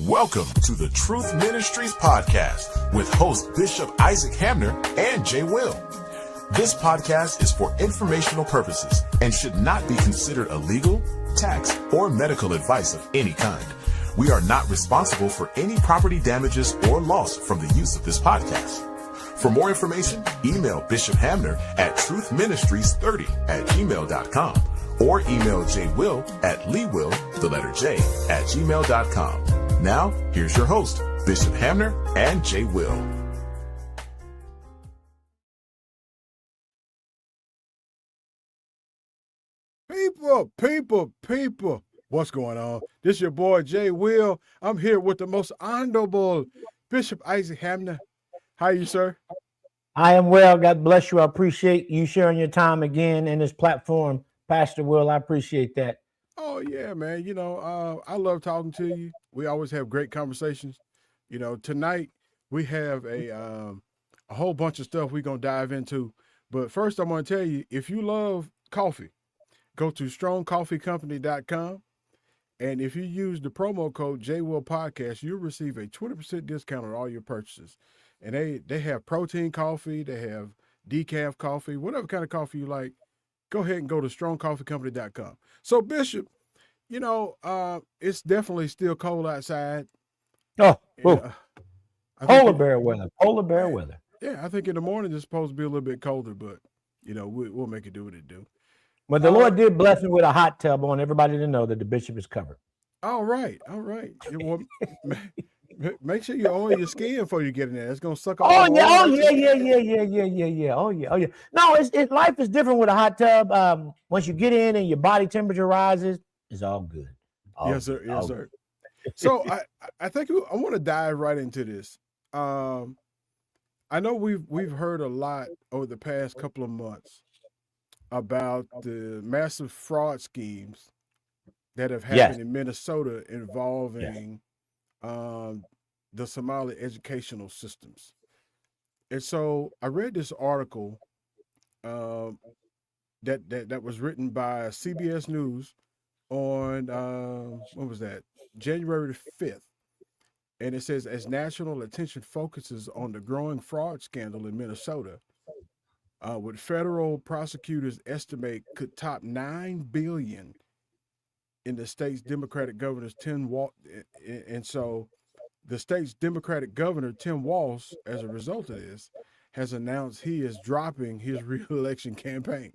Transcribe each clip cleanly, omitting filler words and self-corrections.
Welcome to the Truth Ministries podcast with host Bishop Isaac Hamner and Jay Will. This podcast is for informational purposes and should not be considered a legal, tax, or medical advice of any kind. We are not responsible for any property damages or loss from the use of this podcast. For more information, email Bishop Hamner at truthministries30@gmail.com or email jwill at leewill, the letter J, at gmail.com. Now, here's your host, Bishop Hamner and Jay Will. People, what's going on? This is your boy, Jay Will. I'm here with the most honorable Bishop Isaac Hamner. How are you, sir? I am well. God bless you. I appreciate you sharing your time again in this platform, Pastor Will. I appreciate that. Oh, yeah, man. You know, I love talking to you. We always have great conversations. You know, tonight we have a whole bunch of stuff we're going to dive into. But first, I'm going to tell you, if you love coffee, go to strongcoffeecompany.com. And if you use the promo code JWillPodcast, you'll receive a 20% discount on all your purchases. And they have protein coffee, they have decaf coffee, whatever kind of coffee you like. Go ahead and go to strongcoffeecompany.com. So, Bishop, you know, it's definitely still cold outside. Oh, polar bear weather. Yeah, I think in the morning it's supposed to be a little bit colder, but, you know, we'll make it do what it do. But the Lord did bless me with a hot tub. I want everybody to know that the bishop is covered. All right. Well, make sure you oil your skin before you get in there. It's gonna suck all. Oh yeah. Oh yeah. No, life is different with a hot tub. Once you get in and your body temperature rises, it's all good. Yes, sir. So I think I want to dive right into this. I know we've heard a lot over the past couple of months about the massive fraud schemes that have happened in Minnesota involving the Somali educational systems. And so I read this article that was written by CBS News on, what was that? January the 5th. And it says, as national attention focuses on the growing fraud scandal in Minnesota, what federal prosecutors estimate could top $9 billion in the state's Democratic governor's and so the state's Democratic governor, Tim Walz, as a result of this, has announced he is dropping his re-election campaign.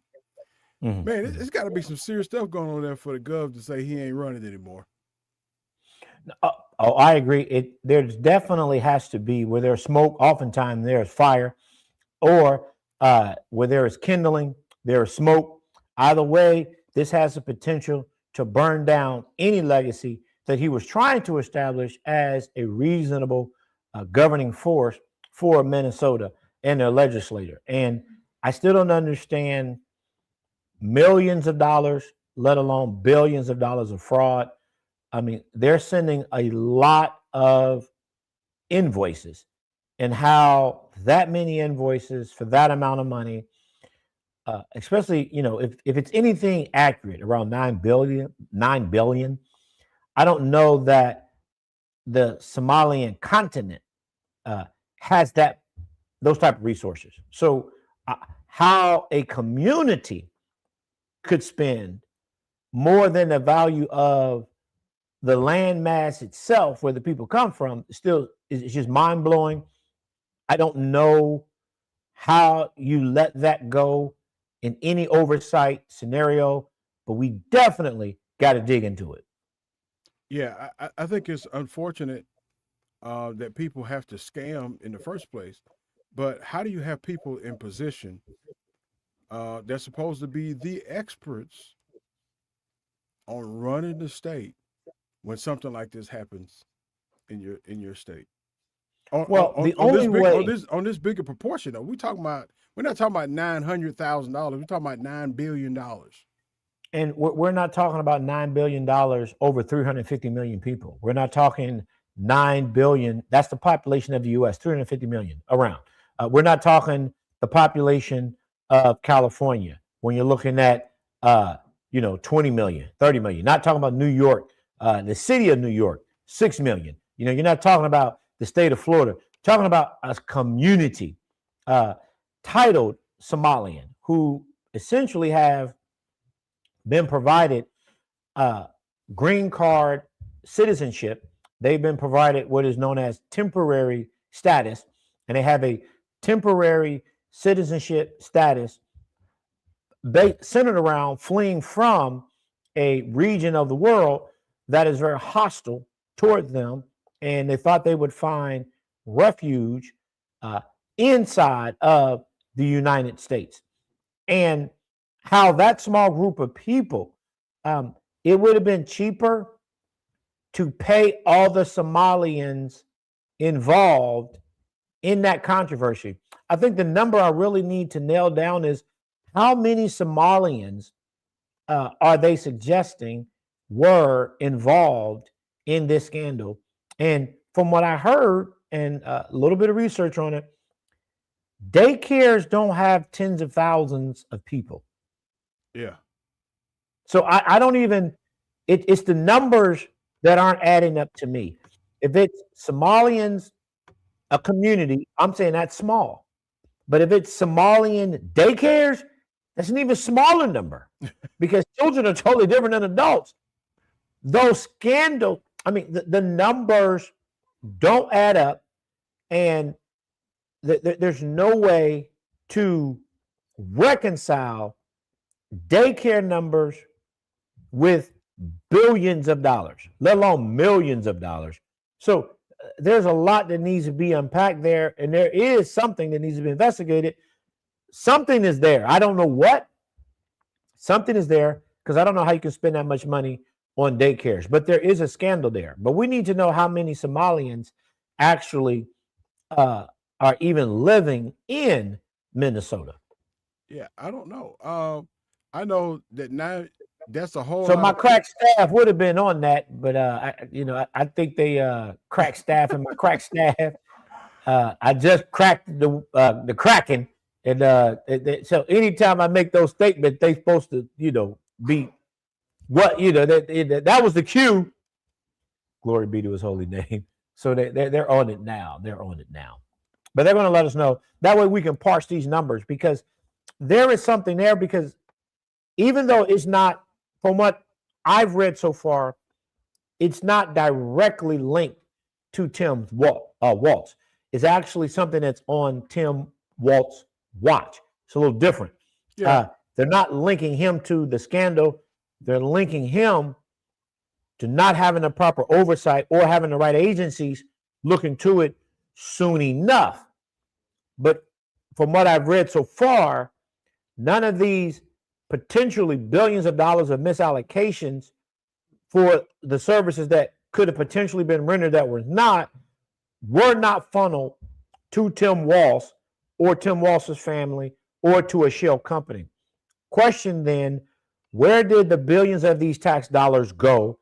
Mm-hmm. Man, it's got to be some serious stuff going on there for the gov to say he ain't running anymore. I agree. There definitely has to be, where there's smoke, oftentimes there's fire, or where there is kindling, there is smoke. Either way, this has the potential to burn down any legacy that he was trying to establish as a reasonable governing force for Minnesota and their legislator. And I still don't understand millions of dollars, let alone billions of dollars of fraud. I mean, they're sending a lot of invoices, and how that many invoices for that amount of money, especially, you know, if it's anything accurate, around 9 billion, I don't know that the Somalian continent has those type of resources. So how a community could spend more than the value of the land mass itself, where the people come from, still is just mind blowing. I don't know how you let that go in any oversight scenario, but we definitely got to dig into it. Yeah, I think it's unfortunate that people have to scam in the first place. But how do you have people in position that's supposed to be the experts on running the state when something like this happens in your state? On this bigger proportion, though, we're not talking about $900,000. We're talking about $9 billion. And we're not talking about $9 billion over 350 million people. We're not talking 9 billion. That's the population of the U.S., 350 million around. We're not talking the population of California when you're looking at, 20 million, 30 million. Not talking about New York, the city of New York, 6 million. You know, you're not talking about the state of Florida. You're talking about a community titled Somalian who essentially have been provided green card citizenship. They've been provided what is known as temporary status, and they have a temporary citizenship status centered around fleeing from a region of the world that is very hostile toward them, and they thought they would find refuge inside of the United States. And how that small group of people, it would have been cheaper to pay all the Somalians involved in that controversy. I think the number I really need to nail down is how many Somalians are they suggesting were involved in this scandal? And from what I heard and a little bit of research on it, daycares don't have tens of thousands of people. Yeah. So I don't even, it's the numbers that aren't adding up to me. If it's Somalians, a community, I'm saying that's small. But if it's Somalian daycares, that's an even smaller number because children are totally different than adults. Those scandals, I mean, the numbers don't add up, and there's no way to reconcile daycare numbers with billions of dollars, let alone millions of dollars. So there's a lot that needs to be unpacked there, and there is something that needs to be investigated. Something is there. I don't know what. Something is there because I don't know how you can spend that much money on daycares, but there is a scandal there. But we need to know how many Somalians actually are even living in Minnesota. Yeah, I don't know. I know that now that's a whole. So my crack staff would have been on that, but I think they crack staff and my crack staff. I just cracked the Kraken, and so anytime I make those statements, they supposed to be what that was the cue. Glory be to His holy name. So they're on it now. They're on it now, but they're going to let us know. That way we can parse these numbers because there is something there. Because even though it's not, from what I've read so far, it's not directly linked to Tim Walz. It's actually something that's on Tim Walz's watch. It's a little different. Yeah. They're not linking him to the scandal. They're linking him to not having the proper oversight or having the right agencies look into it soon enough. But from what I've read so far, none of these potentially billions of dollars of misallocations for the services that could have potentially been rendered that were not funneled to Tim Walz or Tim Walz's family or to a shell company. Question then, where did the billions of these tax dollars go?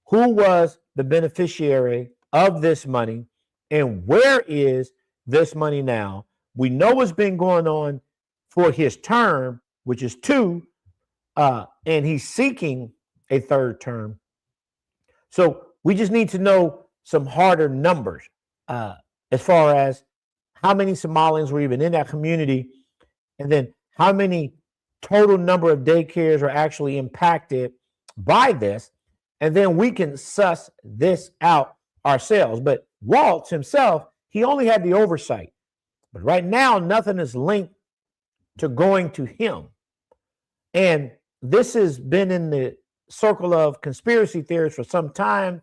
Who was the beneficiary of this money? And where is this money now? We know what's been going on for his term, which is 2, and he's seeking a 3rd term. So we just need to know some harder numbers as far as how many Somalians were even in that community, and then how many total number of daycares are actually impacted by this, and then we can suss this out ourselves. But Walz himself, he only had the oversight. But right now, nothing is linked to going to him. And this has been in the circle of conspiracy theories for some time.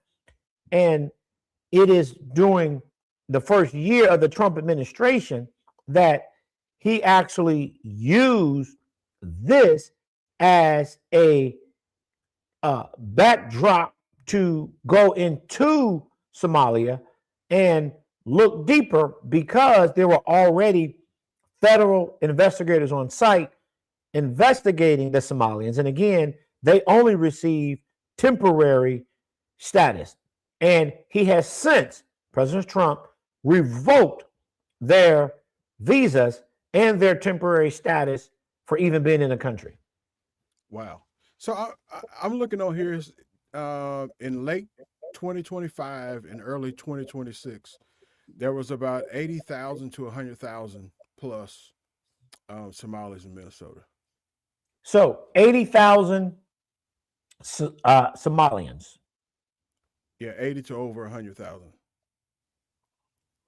And it is during the first year of the Trump administration that he actually used this as a backdrop to go into Somalia and look deeper, because there were already federal investigators on site investigating the Somalians. And again, they only received temporary status. And he has since, President Trump, revoked their visas and their temporary status for even being in the country. Wow. So I'm looking on here in late 2025 and early 2026, there was about 80,000 to 100,000 plus Somalis in Minnesota. So 80,000 Somalians. Yeah, 80 to over 100,000.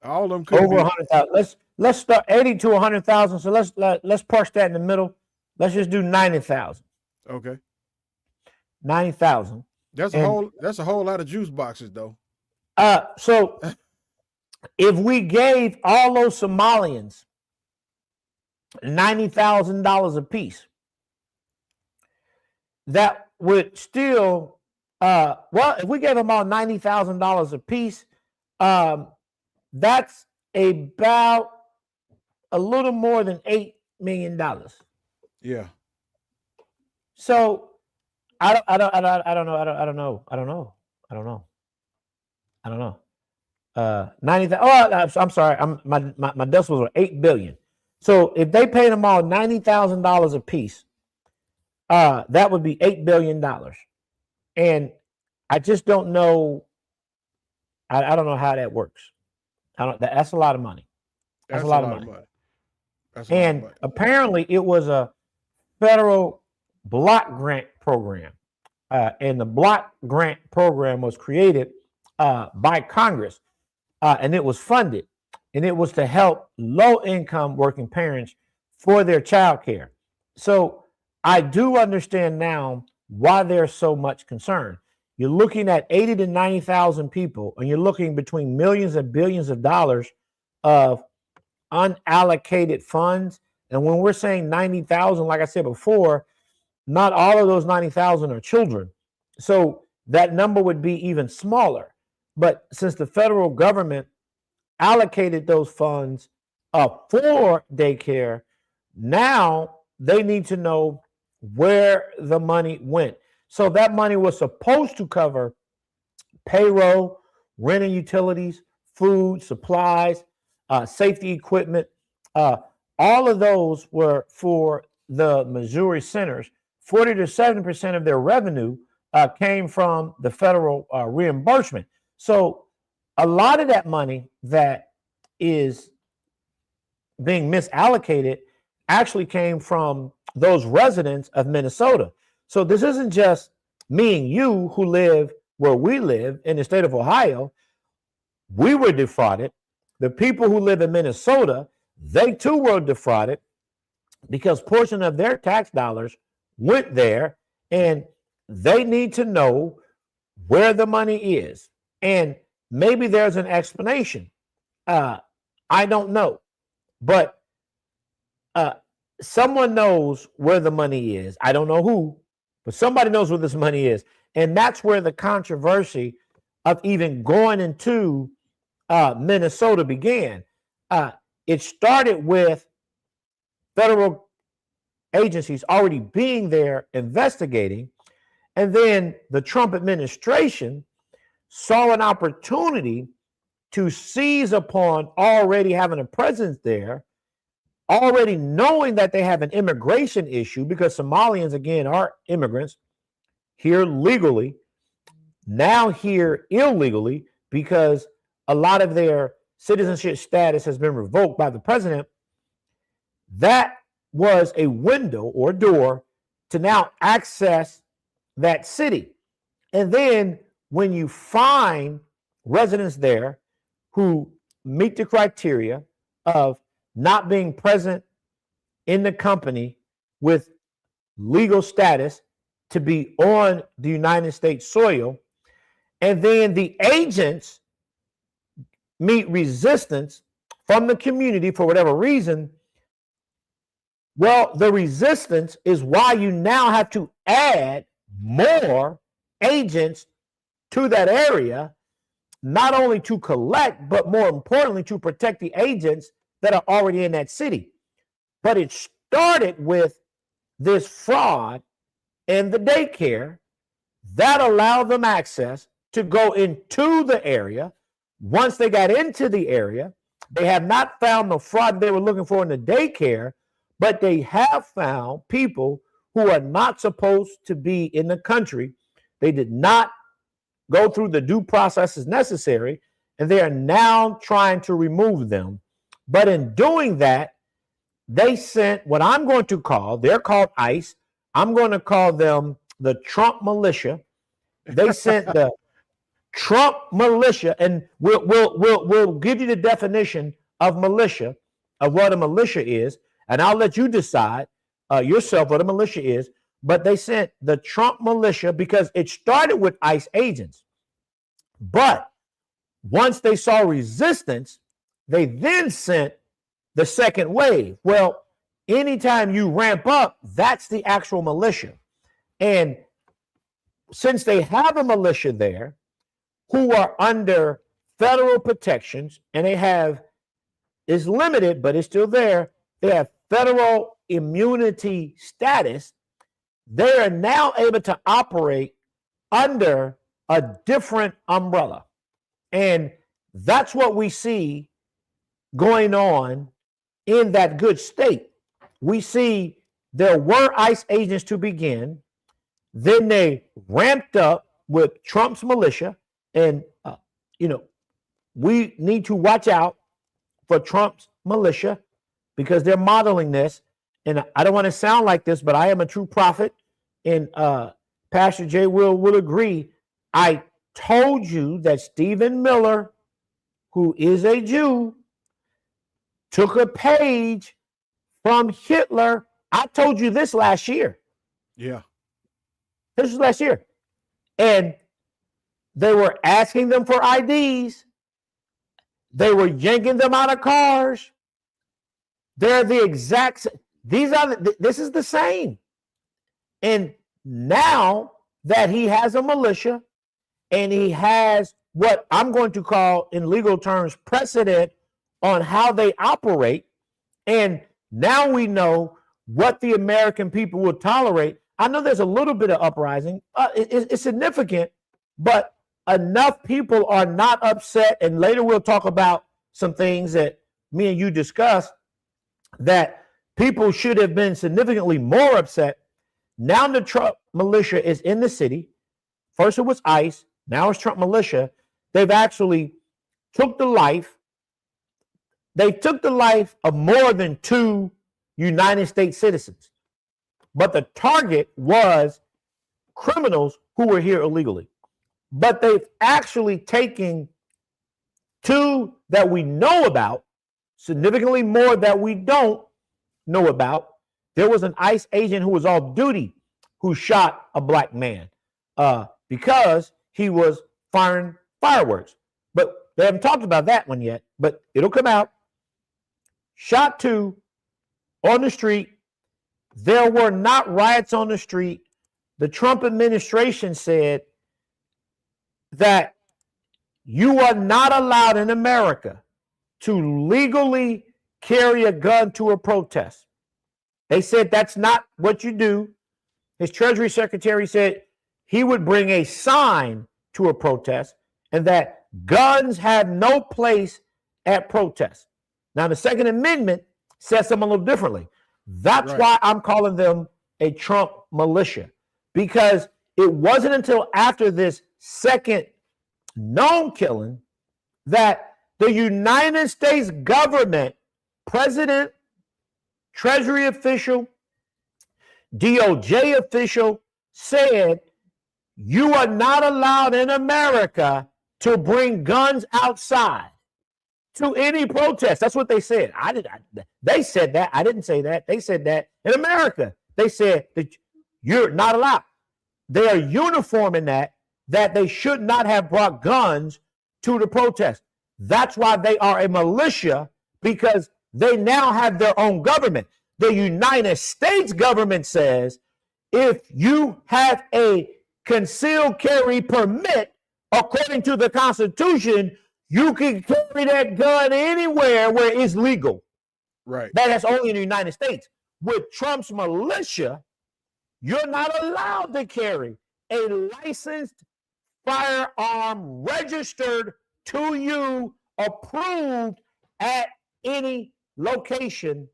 All of them could Over be 100,000. Let's start 80 to 100,000. So let's parse that in the middle. Let's just do 90,000. okay. 90,000. That's a whole lot of juice boxes though. So if we gave all those Somalians $90,000 apiece, that would still if we gave them all $90,000 apiece, that's about a little more than $8 million. Yeah. So I don't know. 90,000. Oh, I'm sorry. My decimals were 8 billion. So if they paid them all $90,000 a piece, that would be $8 billion. And I just don't know. I don't know how that works. That's a lot of money. That's a lot of money. And apparently it was a federal block grant program. And the block grant program was created by Congress. And it was funded. And it was to help low-income working parents for their child care. So I do understand now why there's so much concern. You're looking at 80 to 90,000 people, and you're looking between millions and billions of dollars of unallocated funds. And when we're saying 90,000, like I said before, not all of those 90,000 are children. So that number would be even smaller. But since the federal government allocated those funds for daycare, now they need to know where the money went. So that money was supposed to cover payroll, rent and utilities, food, supplies, safety equipment. All of those were for the Missouri centers. 40 to 7% of their revenue came from the federal reimbursement. So a lot of that money that is being misallocated actually came from those residents of Minnesota. So this isn't just me and you who live where we live in the state of Ohio. We were defrauded. The people who live in Minnesota, they too were defrauded because portion of their tax dollars went there, and they need to know where the money is. And maybe there's an explanation. I don't know. But someone knows where the money is. I don't know who, but somebody knows where this money is. And that's where the controversy of even going into Minnesota began. It started with federal agencies already being there investigating. And then the Trump administration saw an opportunity to seize upon already having a presence there, already knowing that they have an immigration issue, because Somalians, again, are immigrants here legally, now here illegally, because a lot of their citizenship status has been revoked by the president. That was a window or door to now access that city. And then when you find residents there who meet the criteria of not being present in the company with legal status to be on the United States soil, and then the agents meet resistance from the community for whatever reason, well, the resistance is why you now have to add more agents to that area, not only to collect, but more importantly, to protect the agents that are already in that city. But it started with this fraud in the daycare that allowed them access to go into the area. Once they got into the area, they have not found the fraud they were looking for in the daycare, but they have found people who are not supposed to be in the country. They did not go through the due processes necessary, and they are now trying to remove them. But in doing that, they sent what I'm going to call, they're called ICE. I'm going to call them the Trump militia. They sent the Trump militia, and we'll give you the definition of militia, of what a militia is, and I'll let you decide yourself what a militia is. But they sent the Trump militia because it started with ICE agents. But once they saw resistance, they then sent the second wave. Well, anytime you ramp up, that's the actual militia. And since they have a militia there who are under federal protections, and they have, is limited, but it's still there, they have federal immunity status, they are now able to operate under a different umbrella. And that's what we see going on in that good state. We see there were ICE agents to begin, then they ramped up with Trump's militia. And, we need to watch out for Trump's militia because they're modeling this. And I don't want to sound like this, but I am a true prophet. And Pastor Jay will agree. I told you that Stephen Miller, who is a Jew, took a page from Hitler. I told you this last year. Yeah. This was last year. And they were asking them for IDs. They were yanking them out of cars. They're the exact, this is the same. And now that he has a militia and he has what I'm going to call in legal terms precedent on how they operate, and now we know what the American people will tolerate. I know there's a little bit of uprising. It's significant, but enough people are not upset. And later we'll talk about some things that me and you discussed that people should have been significantly more upset. Now the Trump militia is in the city. First it was ICE. Now it's Trump militia. They've actually took the life. They took the life of more than 2 United States citizens. But the target was criminals who were here illegally. But they've actually taken 2 that we know about, significantly more that we don't know about. There was an ICE agent who was off duty who shot a black man because he was firing fireworks. But they haven't talked about that one yet, but it'll come out. Shot 2 on the street. There were not riots on the street. The Trump administration said that you are not allowed in America to legally carry a gun to a protest. They said that's not what you do. His Treasury Secretary said he would bring a sign to a protest and that guns have no place at protests. Now, the Second Amendment says something a little differently. That's right. Why I'm calling them a Trump militia, because it wasn't until after this second known killing that the United States government, president, Treasury official, DOJ official said, you are not allowed in America to bring guns outside to any protest. That's what they said. They said that. I didn't say that. They said that in America. They said that you're not allowed. They are uniforming that they should not have brought guns to the protest. That's why they are a militia, because they now have their own government. The United States government says if you have a concealed carry permit, according to the Constitution, you can carry that gun anywhere where it's legal. Right. That is only in the United States. With Trump's militia, you're not allowed to carry a licensed firearm registered to you, approved at any location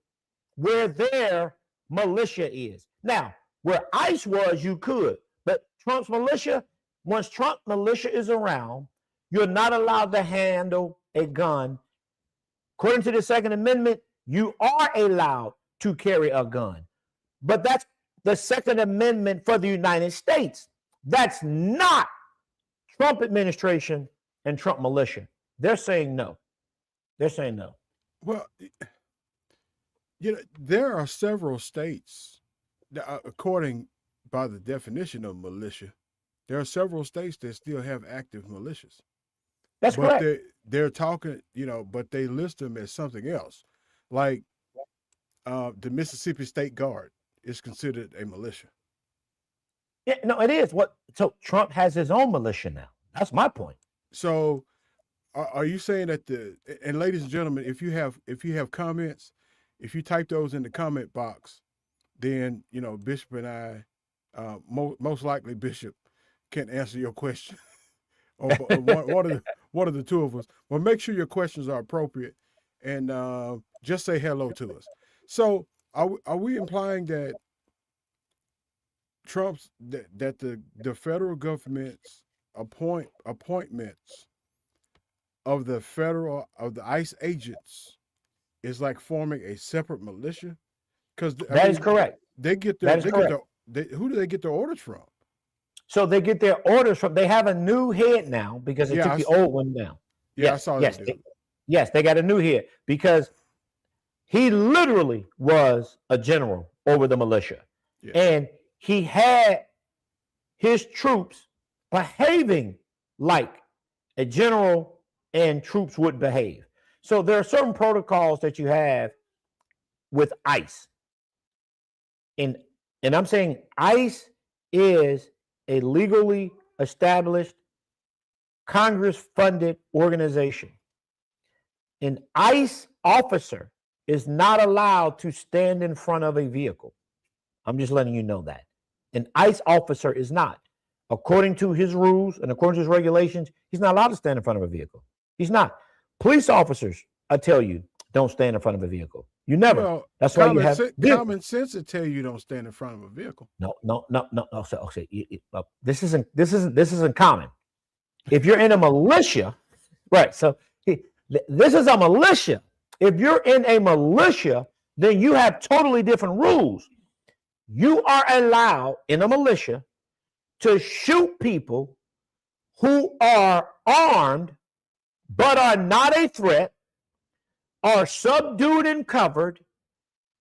where their militia is. Now, where ICE was, you could, but Trump's militia, once Trump militia is around, you're not allowed to handle a gun. According to the Second Amendment, you are allowed to carry a gun. But that's the Second Amendment for the United States. That's not Trump administration and Trump militia. They're saying no. They're saying no. Well, there are several states that, according by the definition of militia, there are several states that still have active militias. That's but correct. they're talking, but they list them as something else. Like the Mississippi State Guard is considered a militia. Yeah, no, it is. So Trump has his own militia now. That's my point. So are you saying that and ladies and gentlemen, if you have comments, if you type those in the comment box, then Bishop and I, most likely Bishop, can answer your question. Or one of the two of us. Well, make sure your questions are appropriate, and just say hello to us. So, are we implying that that the federal government's appointments of the ICE agents is like forming a separate militia? Because that is correct. Who do they get their orders from? So they get their orders from. They have a new head now because they took the old one down. Yeah, I saw that. Yes, they got a new head because he literally was a general over the militia, and he had his troops behaving like a general and troops would behave. So there are certain protocols that you have with ICE, and I'm saying ICE is a legally established, Congress-funded organization. An ICE officer is not allowed to stand in front of a vehicle. I'm just letting you know that. An ICE officer is not. According to his rules and according to his regulations, he's not allowed to stand in front of a vehicle. He's not. Police officers, I tell you, don't stand in front of a vehicle. You never. Well, that's why you have common sense to tell you don't stand in front of a vehicle. No. So, this isn't common. If you're in a militia, right? So this is a militia. If you're in a militia, then you have totally different rules. You are allowed in a militia to shoot people who are armed but are not a threat, are subdued and covered.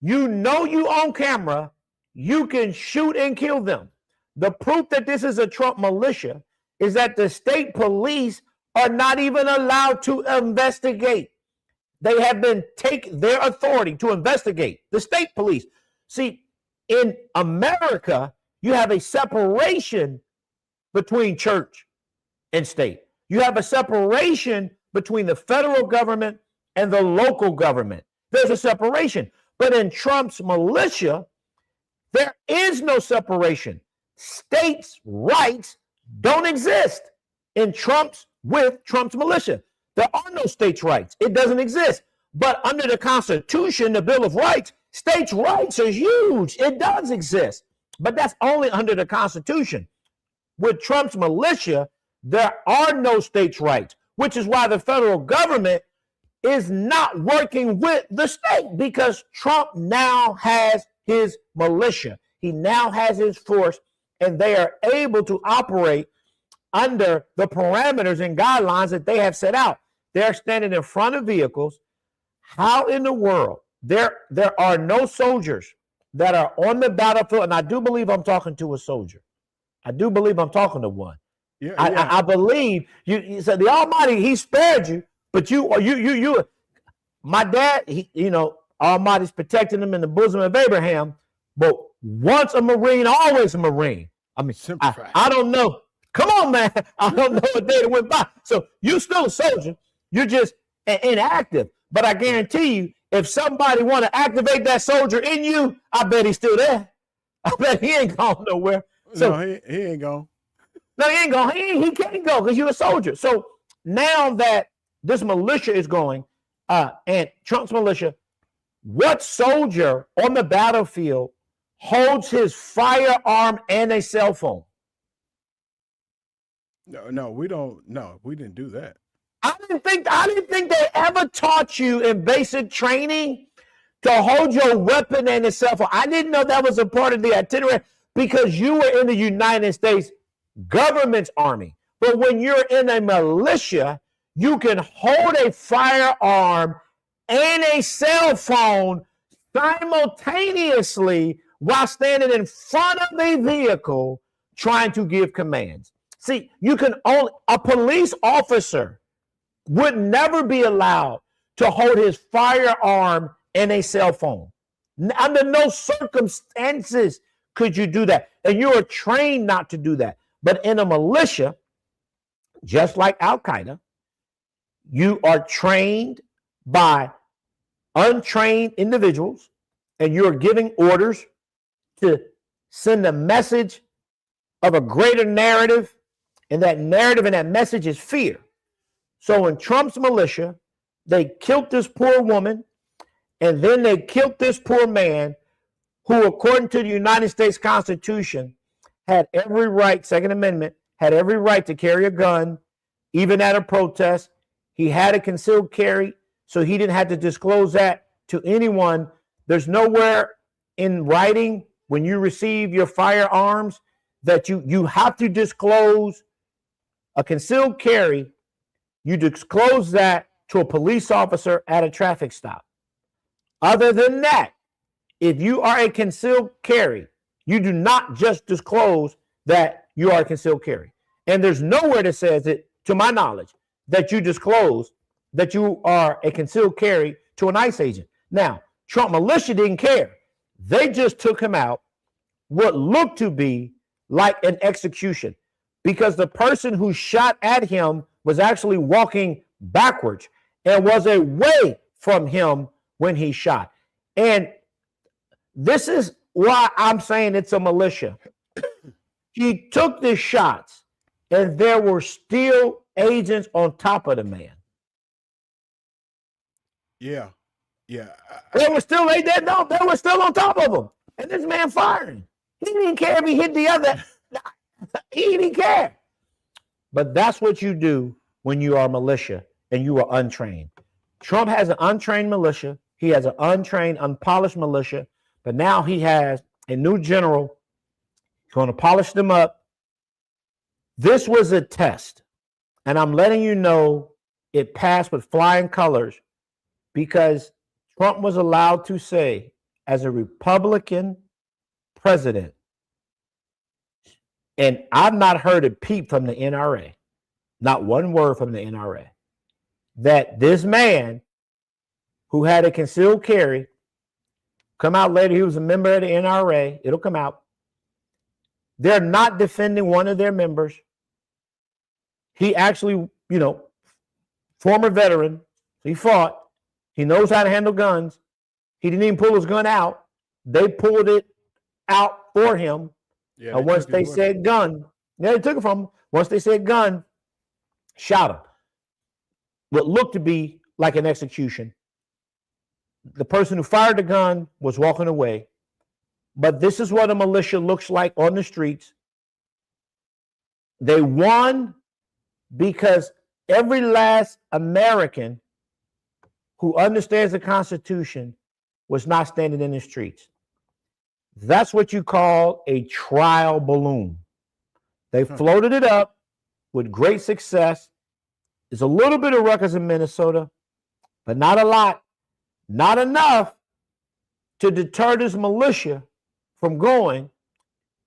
You on camera, you can shoot and kill them. The proof that this is a Trump militia is that the state police are not even allowed to investigate. They have been take their authority to investigate. The state police. See, in America, you have a separation between church and state. You have a separation between the federal government and the local government. There's a separation. But in Trump's militia, there is no separation. States' rights don't exist in Trump's militia. There are no states' rights. It doesn't exist. But under the Constitution, the Bill of Rights, states' rights are huge. It does exist. But that's only under the Constitution. With Trump's militia, there are no states' rights, which is why the federal government is not working with the state, because Trump now has his militia. He now has his force, and they are able to operate under the parameters and guidelines that they have set out. They're standing in front of vehicles. How in the world? There are no soldiers that are on the battlefield, and I do believe I'm talking to a soldier. I do believe I'm talking to one. Yeah, I believe you said the Almighty, he spared you, but you my dad, Almighty's protecting him in the bosom of Abraham, but once a Marine, always a Marine. I mean, I don't know. Come on, man. I don't know a day that went by. So you're still a soldier. You're just inactive. But I guarantee you, if somebody want to activate that soldier in you, I bet he's still there. I bet he ain't gone nowhere. So no, he ain't gone. No, he ain't gone. He can't go because you're a soldier. So now that this militia is going, and Trump's militia, what soldier on the battlefield holds his firearm and a cell phone? No, we don't. No, we didn't do that. I didn't think they ever taught you in basic training to hold your weapon and a cell phone. I didn't know that was a part of the itinerary because you were in the United States government's army. But when you're in a militia, you can hold a firearm and a cell phone simultaneously while standing in front of the vehicle trying to give commands. See, you can only, a police officer would never be allowed to hold his firearm and a cell phone. Under no circumstances could you do that. And you are trained not to do that. But in a militia, just like Al Qaeda, you are trained by untrained individuals and you're giving orders to send a message of a greater narrative. And that narrative and that message is fear. So in Trump's militia, they killed this poor woman and then they killed this poor man who, according to the United States Constitution, had every right, Second Amendment, had every right to carry a gun, even at a protest. He had a concealed carry, so he didn't have to disclose that to anyone. There's nowhere in writing when you receive your firearms that you have to disclose a concealed carry. You disclose that to a police officer at a traffic stop. Other than that, if you are a concealed carry, you do not just disclose that you are a concealed carry. And there's nowhere that says it, to my knowledge, that you disclose that you are a concealed carry to an ICE agent. Now, Trump militia didn't care. They just took him out what looked to be like an execution because the person who shot at him was actually walking backwards and was away from him when he shot. And this is why I'm saying it's a militia. He took the shots and there were still agents on top of the man. Yeah. They were still on top of him. And this man firing. He didn't care if he hit the other. He didn't care. But that's what you do when you are militia and you are untrained. Trump has an untrained militia. He has an untrained, unpolished militia. But now he has a new general. He's going to polish them up. This was a test. And I'm letting you know it passed with flying colors because Trump was allowed to say, as a Republican president, and I've not heard a peep from the NRA, not one word from the NRA, that this man who had a concealed carry, come out later, he was a member of the NRA, it'll come out. They're not defending one of their members. He actually, former veteran, he fought. He knows how to handle guns. He didn't even pull his gun out. They pulled it out for him. Yeah, And once they said gun, they took it from him. Once they said gun, shot him. What looked to be like an execution. The person who fired the gun was walking away. But this is what a militia looks like on the streets. They won because every last American who understands the Constitution was not standing in the streets. That's what you call a trial balloon. They floated it up with great success. There's a little bit of ruckus in Minnesota, but not a lot, not enough to deter this militia from going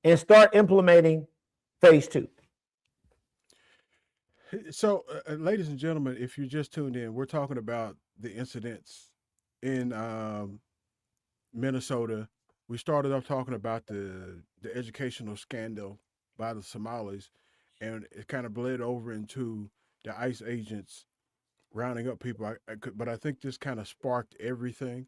and start implementing phase 2. So, ladies and gentlemen, if you just tuned in, we're talking about the incidents in Minnesota. We started off talking about the educational scandal by the Somalis, and it kind of bled over into the ICE agents rounding up people. But I think this kind of sparked everything.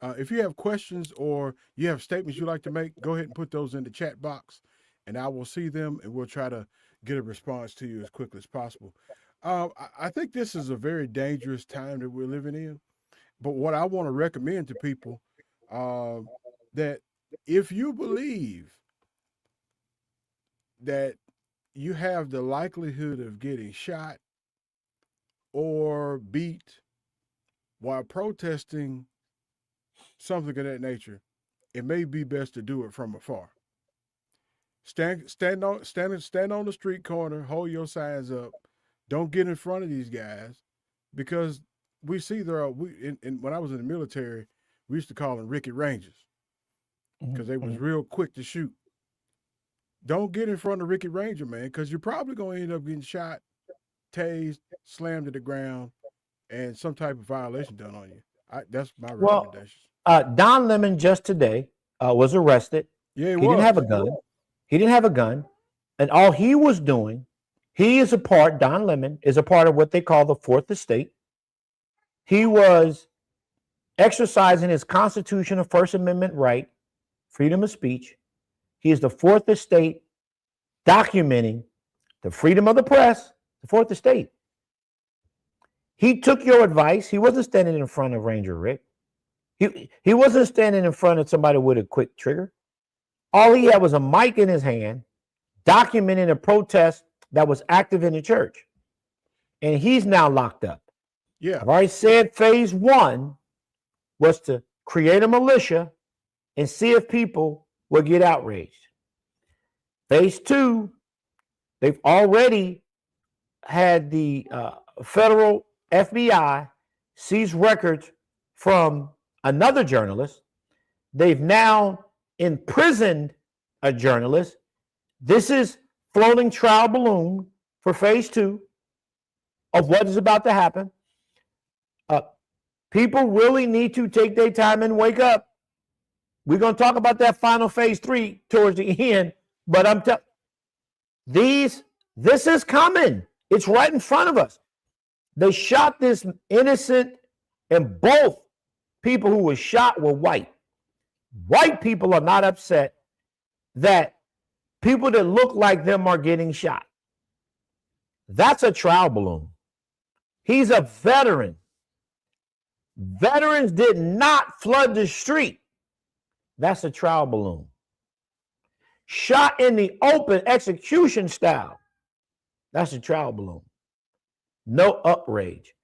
If you have questions or you have statements you'd like to make, go ahead and put those in the chat box, and I will see them, and we'll try to get a response to you as quickly as possible. I think this is a very dangerous time that we're living in. But what I want to recommend to people, that if you believe that you have the likelihood of getting shot or beat while protesting something of that nature, it may be best to do it from afar. Stand on the street corner, hold your signs up. Don't get in front of these guys because we see there are when I was in the military, we used to call them Ricky Rangers because they was real quick to shoot. Don't get in front of Ricky Ranger, man, because you're probably going to end up getting shot, tased, slammed to the ground, and some type of violation done on you. That's my recommendation. Don Lemon just today was arrested. Yeah, he didn't have a gun. He didn't have a gun. And all he was doing, Don Lemon is a part of what they call the Fourth Estate. He was exercising his constitutional First Amendment right, freedom of speech. He is the Fourth Estate documenting the freedom of the press, the Fourth Estate. He took your advice. He wasn't standing in front of Ranger Rick. He wasn't standing in front of somebody with a quick trigger. All he had was a mic in his hand, documenting a protest that was active in the church. And he's now locked up. Yeah. I've already said phase one was to create a militia and see if people will get outraged. Phase two, they've already had the federal FBI seize records from another journalist. They've now imprisoned a journalist. This is floating trial balloon for phase two of what is about to happen. People really need to take their time and wake up. We're going to talk about that final phase three towards the end, but I'm telling this is coming. It's right in front of us. They shot this innocent, and both people who were shot were white. White people are not upset that people that look like them are getting shot. That's a trial balloon. He's a veteran. Veterans did not flood the street. That's a trial balloon. Shot in the open, execution style. That's a trial balloon. No outrage.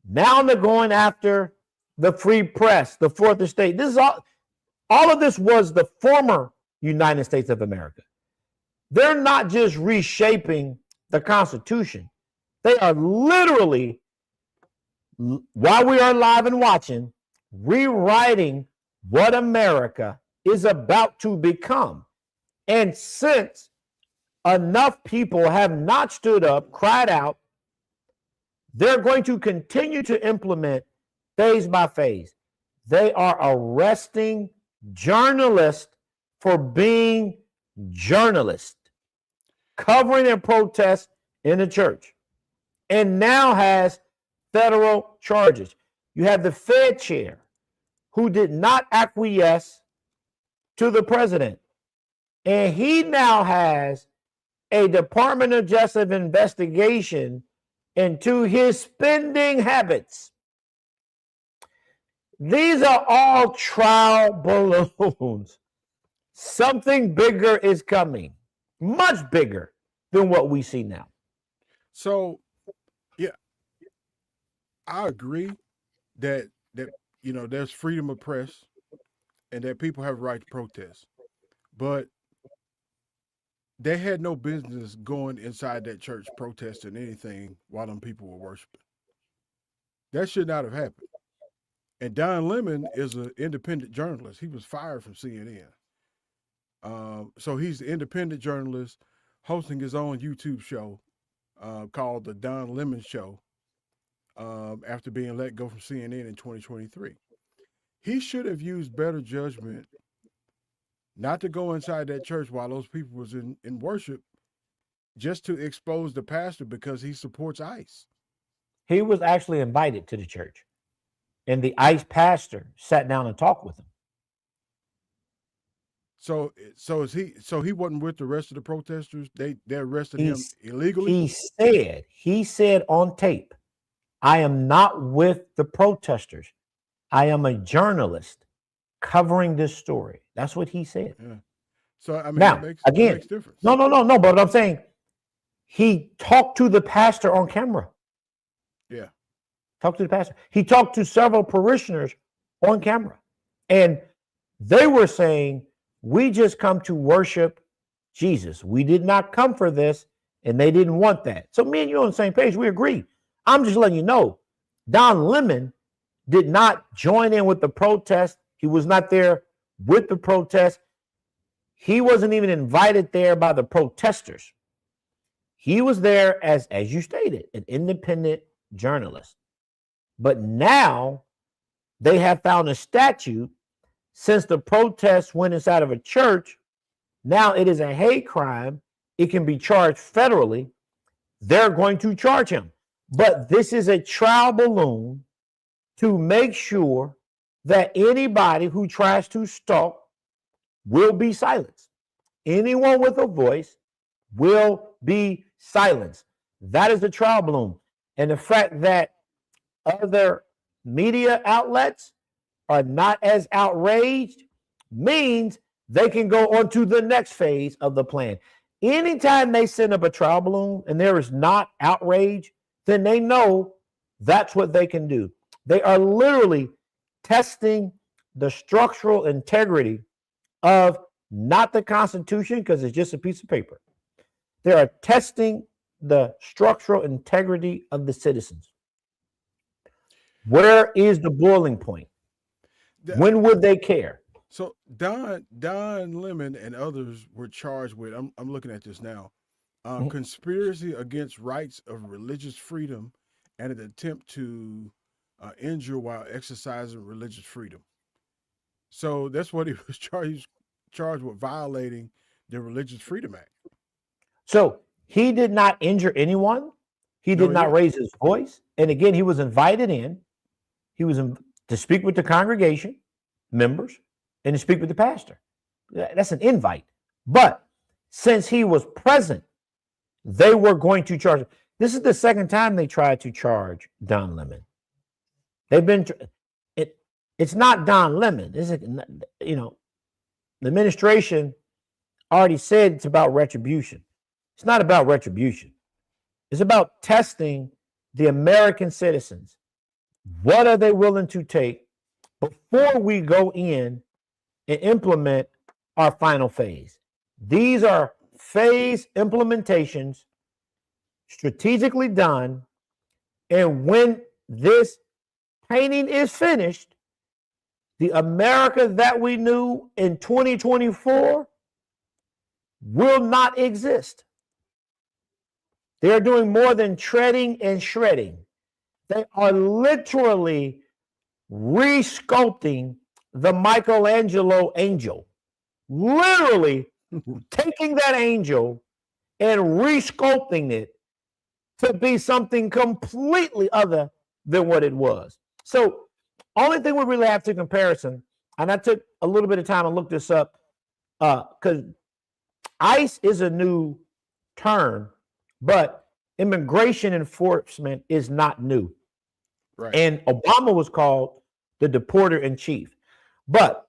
Now they're going after the free press, the Fourth Estate. This is all of this was the former United States of America. They're not just reshaping the Constitution. They are literally, while we are live and watching, rewriting what America is about to become. And since enough people have not stood up, cried out, they're going to continue to implement phase by phase. They are arresting journalists for being journalists, covering their protests in the church, and now has federal charges. You have the Fed chair who did not acquiesce to the president, and he now has a Department of Justice investigation into his spending habits. These are all trial balloons. Something bigger is coming, much bigger than what we see now. So, yeah, I agree that there's freedom of press and that people have a right to protest, but they had no business going inside that church protesting anything while them people were worshiping. That should not have happened. And Don Lemon is an independent journalist. He was fired from CNN. So he's an independent journalist hosting his own YouTube show called The Don Lemon Show after being let go from CNN in 2023. He should have used better judgment not to go inside that church while those people was in worship just to expose the pastor because he supports ICE. He was actually invited to the church, and the ICE pastor sat down and talked with him. So he wasn't with the rest of the protesters. They arrested him illegally. He said on tape, "I am not with the protesters. I am a journalist covering this story." That's what he said. Yeah. So I mean, now it makes again, difference. no. But I'm saying He talked to the pastor on camera. Yeah. Talked to the pastor. He talked to several parishioners on camera. And they were saying, we just come to worship Jesus. We did not come for this, and they didn't want that. So me and you on the same page. We agree. I'm just letting you know, Don Lemon did not join in with the protest. He was not there with the protest. He wasn't even invited there by the protesters. He was there as you stated, an independent journalist. But now they have found a statute since the protest went inside of a church. Now it is a hate crime. It can be charged federally. They're going to charge him. But this is a trial balloon to make sure that anybody who tries to stalk will be silenced. Anyone with a voice will be silenced. That is the trial balloon. And the fact that other media outlets are not as outraged means they can go on to the next phase of the plan. Anytime they send up a trial balloon and there is not outrage, then they know that's what they can do. They are literally testing the structural integrity of not the Constitution, because it's just a piece of paper. They are testing the structural integrity of the citizens. Where is the boiling point? When would they care? So Don Lemon and others were charged with, I'm looking at this now, conspiracy against rights of religious freedom and an attempt to injure while exercising religious freedom. So that's what he was charged. He was charged with violating the Religious Freedom Act. So he did not injure anyone. He did not raise his voice. And again, he was invited in. He was to speak with the congregation members and to speak with the pastor. That's an invite. But since he was present, they were going to charge him. This is the second time they tried to charge Don Lemon. They've been, it's not Don Lemon. This is, the administration already said it's about retribution. It's not about retribution. It's about testing the American citizens. What are they willing to take before we go in and implement our final phase? These are phase implementations, strategically done. And when this painting is finished, the America that we knew in 2024 will not exist. They are doing more than treading and shredding. They are literally resculpting the Michelangelo angel. Literally taking that angel and resculpting it to be something completely other than what it was. So, only thing we really have to comparison, and I took a little bit of time to look this up, because ICE is a new term, but immigration enforcement is not new. Right. And Obama was called the deporter in chief. But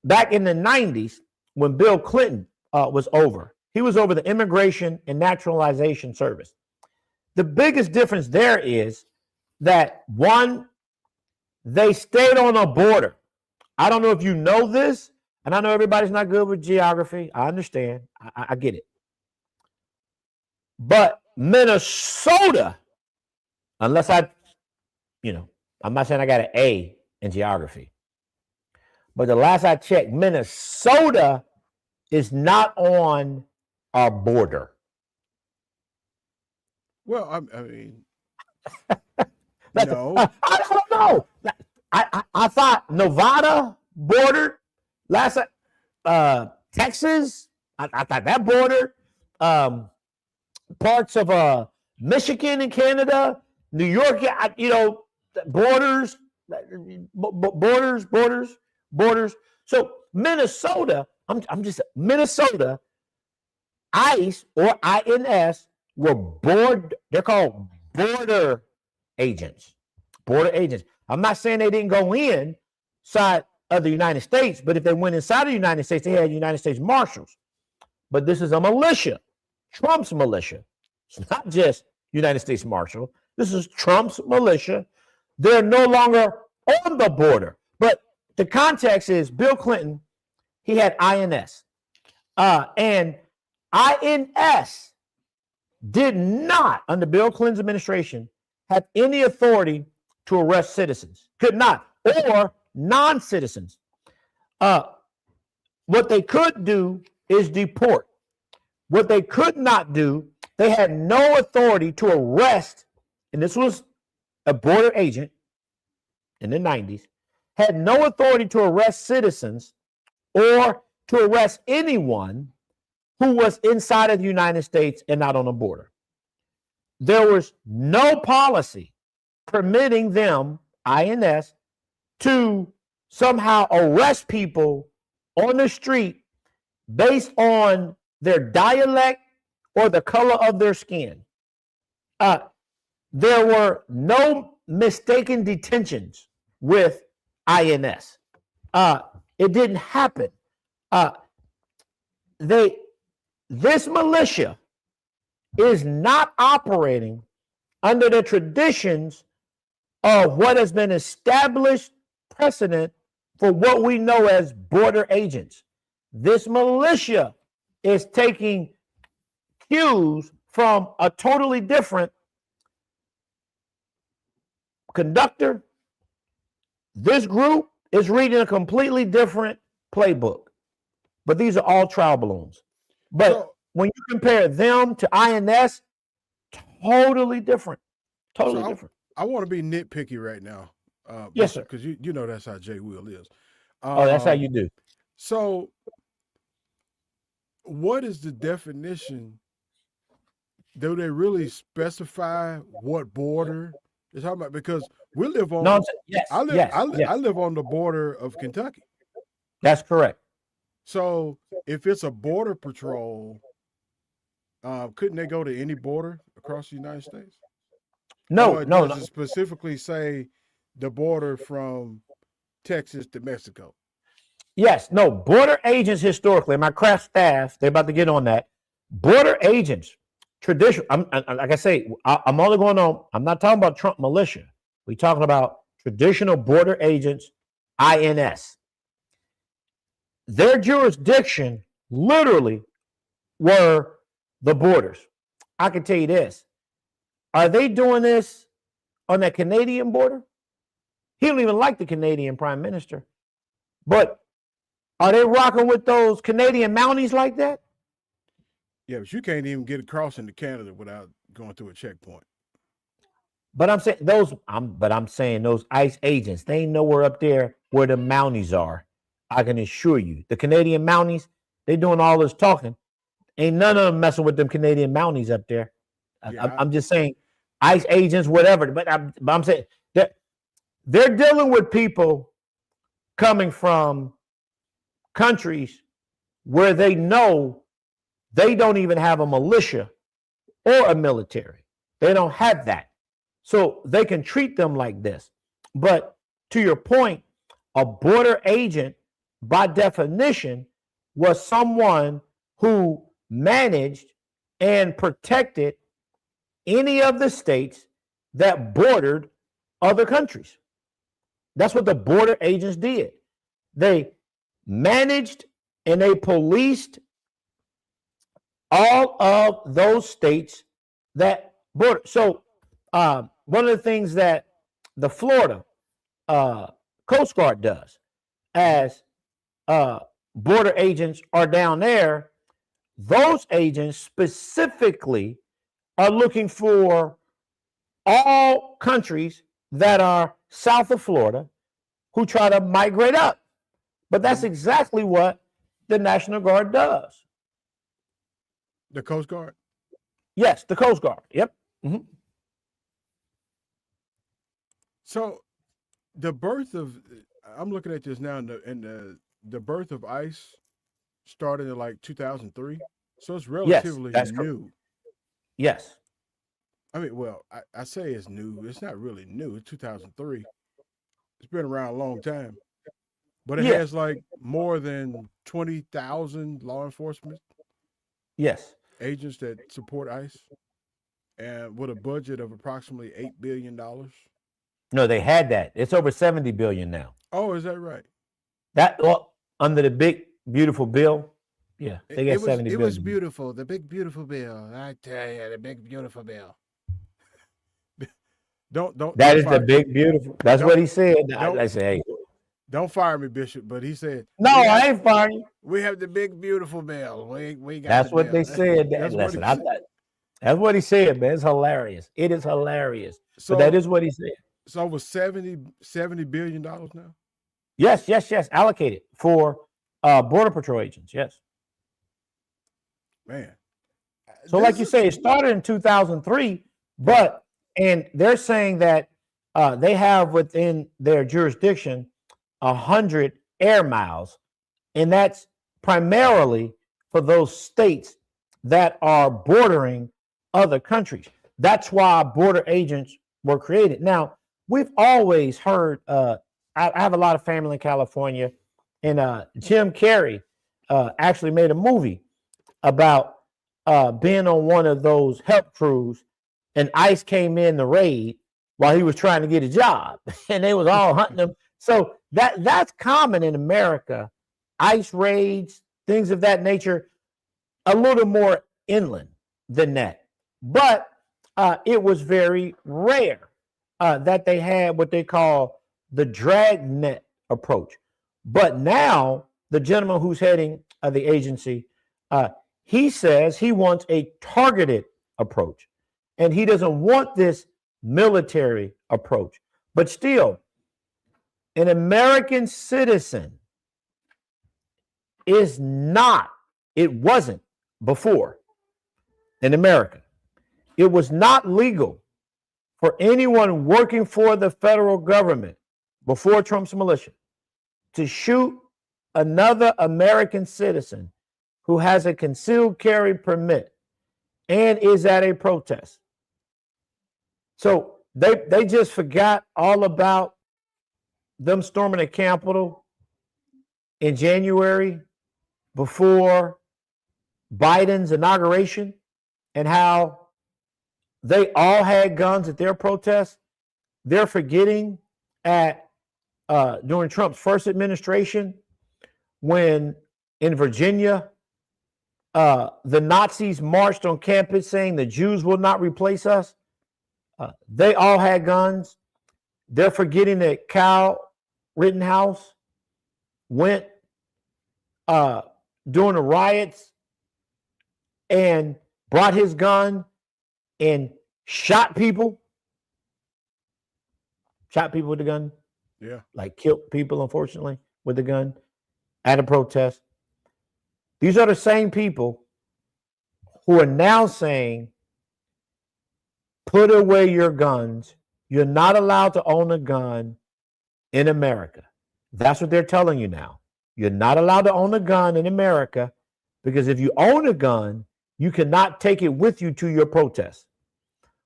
back in the 90s, when Bill Clinton was over, he was over the Immigration and Naturalization Service. The biggest difference there is that, one, they stayed on a border. I don't know if you know this, and I know everybody's not good with geography. I understand. I get it. But Minnesota, unless I'm not saying I got an A in geography, but the last I checked, Minnesota is not on our border. Well, I mean, no. I don't know. I thought Nevada bordered. Last Texas, I thought that bordered. Parts of Michigan and Canada, New York, borders. So Minnesota, Minnesota, ICE or INS were they're called border agents. Border agents. I'm not saying they didn't go inside of the United States, but if they went inside of the United States, they had United States Marshals. But this is a militia, Trump's militia. It's not just United States Marshal. This is Trump's militia. They're no longer on the border. But the context is Bill Clinton, he had INS. And INS did not, under Bill Clinton's administration, have any authority to arrest citizens. Could not, or non-citizens. What they could do is deport. What they could not do, they had no authority to arrest, and this was a border agent in the 90s, had no authority to arrest citizens or to arrest anyone who was inside of the United States and not on the border. There was no policy permitting them, INS, to somehow arrest people on the street based on their dialect or the color of their skin. There were no mistaken detentions with INS. It didn't happen. This militia is not operating under the traditions of what has been established precedent for what we know as border agents. This militia is taking cues from a totally different conductor. This group is reading a completely different playbook. But these are all trial balloons. But when you compare them to INS, totally different. Totally different. I want to be nitpicky right now. Yes, sir. Because you know that's how Jay Will is. That's how you do. So, what is the definition? Do they really specify what border they're talking about? Because we live on. Yes, I live on the border of Kentucky. That's correct. So, if it's a border patrol, couldn't they go to any border across the United States? No. Does it specifically say the border from Texas to Mexico? Yes, no. Border agents historically, my craft staff, they're about to get on that. Border agents, traditional. Like I say, I'm only going on. I'm not talking about Trump militia. We're talking about traditional border agents, INS. Their jurisdiction literally were the borders. I can tell you this. Are they doing this on the Canadian border? He don't even like the Canadian prime minister. But are they rocking with those Canadian Mounties like that? Yeah, but you can't even get across into Canada without going through a checkpoint. But I'm saying those ICE agents, they ain't nowhere up there where the Mounties are. I can assure you. The Canadian Mounties, they doing all this talking. Ain't none of them messing with them Canadian Mounties up there. Yeah, I'm just saying, ICE agents, whatever. But I'm saying that they're dealing with people coming from countries where they know they don't even have a militia or a military. They don't have that. So they can treat them like this. But to your point, a border agent, by definition, was someone who managed and protected any of the states that bordered other countries. That's what the border agents did. They managed and they policed all of those states that border. So one of the things that the Florida Coast Guard does as border agents are down there, those agents specifically are looking for all countries that are south of Florida who try to migrate up. But that's exactly what the National Guard does. The Coast Guard? Yes, the Coast Guard. Yep. Mm-hmm. So the birth of, I'm looking at this now, and the birth of ICE started in like 2003. So it's relatively new. Yes. I mean, well, I say it's new. It's not really new. It's 2003. It's been around a long time. But it has like more than 20,000 law enforcement agents that support ICE. and with a budget of approximately $8 billion. No, they had that. It's over 70 billion now. Oh, is that right? That under the big beautiful bill. Yeah, they got 70 It billion. was beautiful. The big beautiful bill. I tell you, the big beautiful bill. Don't That is fire, the big beautiful. That's what he said. I say, hey, don't fire me, Bishop. But he said, no, I ain't firing you. we have the big beautiful bill. We got. That's the what bill. they said. That's what he Listen, said. that's what he said, man. It's hilarious. It is hilarious. So but that is what he said. So was $70 billion now? Yes, allocated for Border Patrol agents. Yes. Man. So, like you say, it started in 2003, and they're saying that they have within their jurisdiction 100 air miles, and that's primarily for those states that are bordering other countries. That's why border agents were created. Now, we've always heard, I have a lot of family in California, and Jim Carrey actually made a movie about being on one of those help crews, and ICE came in the raid while he was trying to get a job, and they was all hunting him. So that's common in America. ICE raids, things of that nature, a little more inland than that. But it was very rare that they had what they call the dragnet approach. But now the gentleman who's heading the agency, he says he wants a targeted approach, and he doesn't want this military approach. But still, an American citizen is not, it wasn't before in America. It was not legal for anyone working for the federal government before Trump's militia to shoot another American citizen who has a concealed carry permit and is at a protest. So they just forgot all about them storming the Capitol in January before Biden's inauguration and how they all had guns at their protests. They're forgetting at during Trump's first administration when in Virginia the Nazis marched on campus saying the Jews will not replace us. They all had guns. They're forgetting that Kyle Rittenhouse went during the riots and brought his gun and shot people with the gun. Yeah. Like killed people, unfortunately, with the gun at a protest. These are the same people who are now saying, put away your guns. You're not allowed to own a gun in America. That's what they're telling you now. You're not allowed to own a gun in America because if you own a gun, you cannot take it with you to your protest.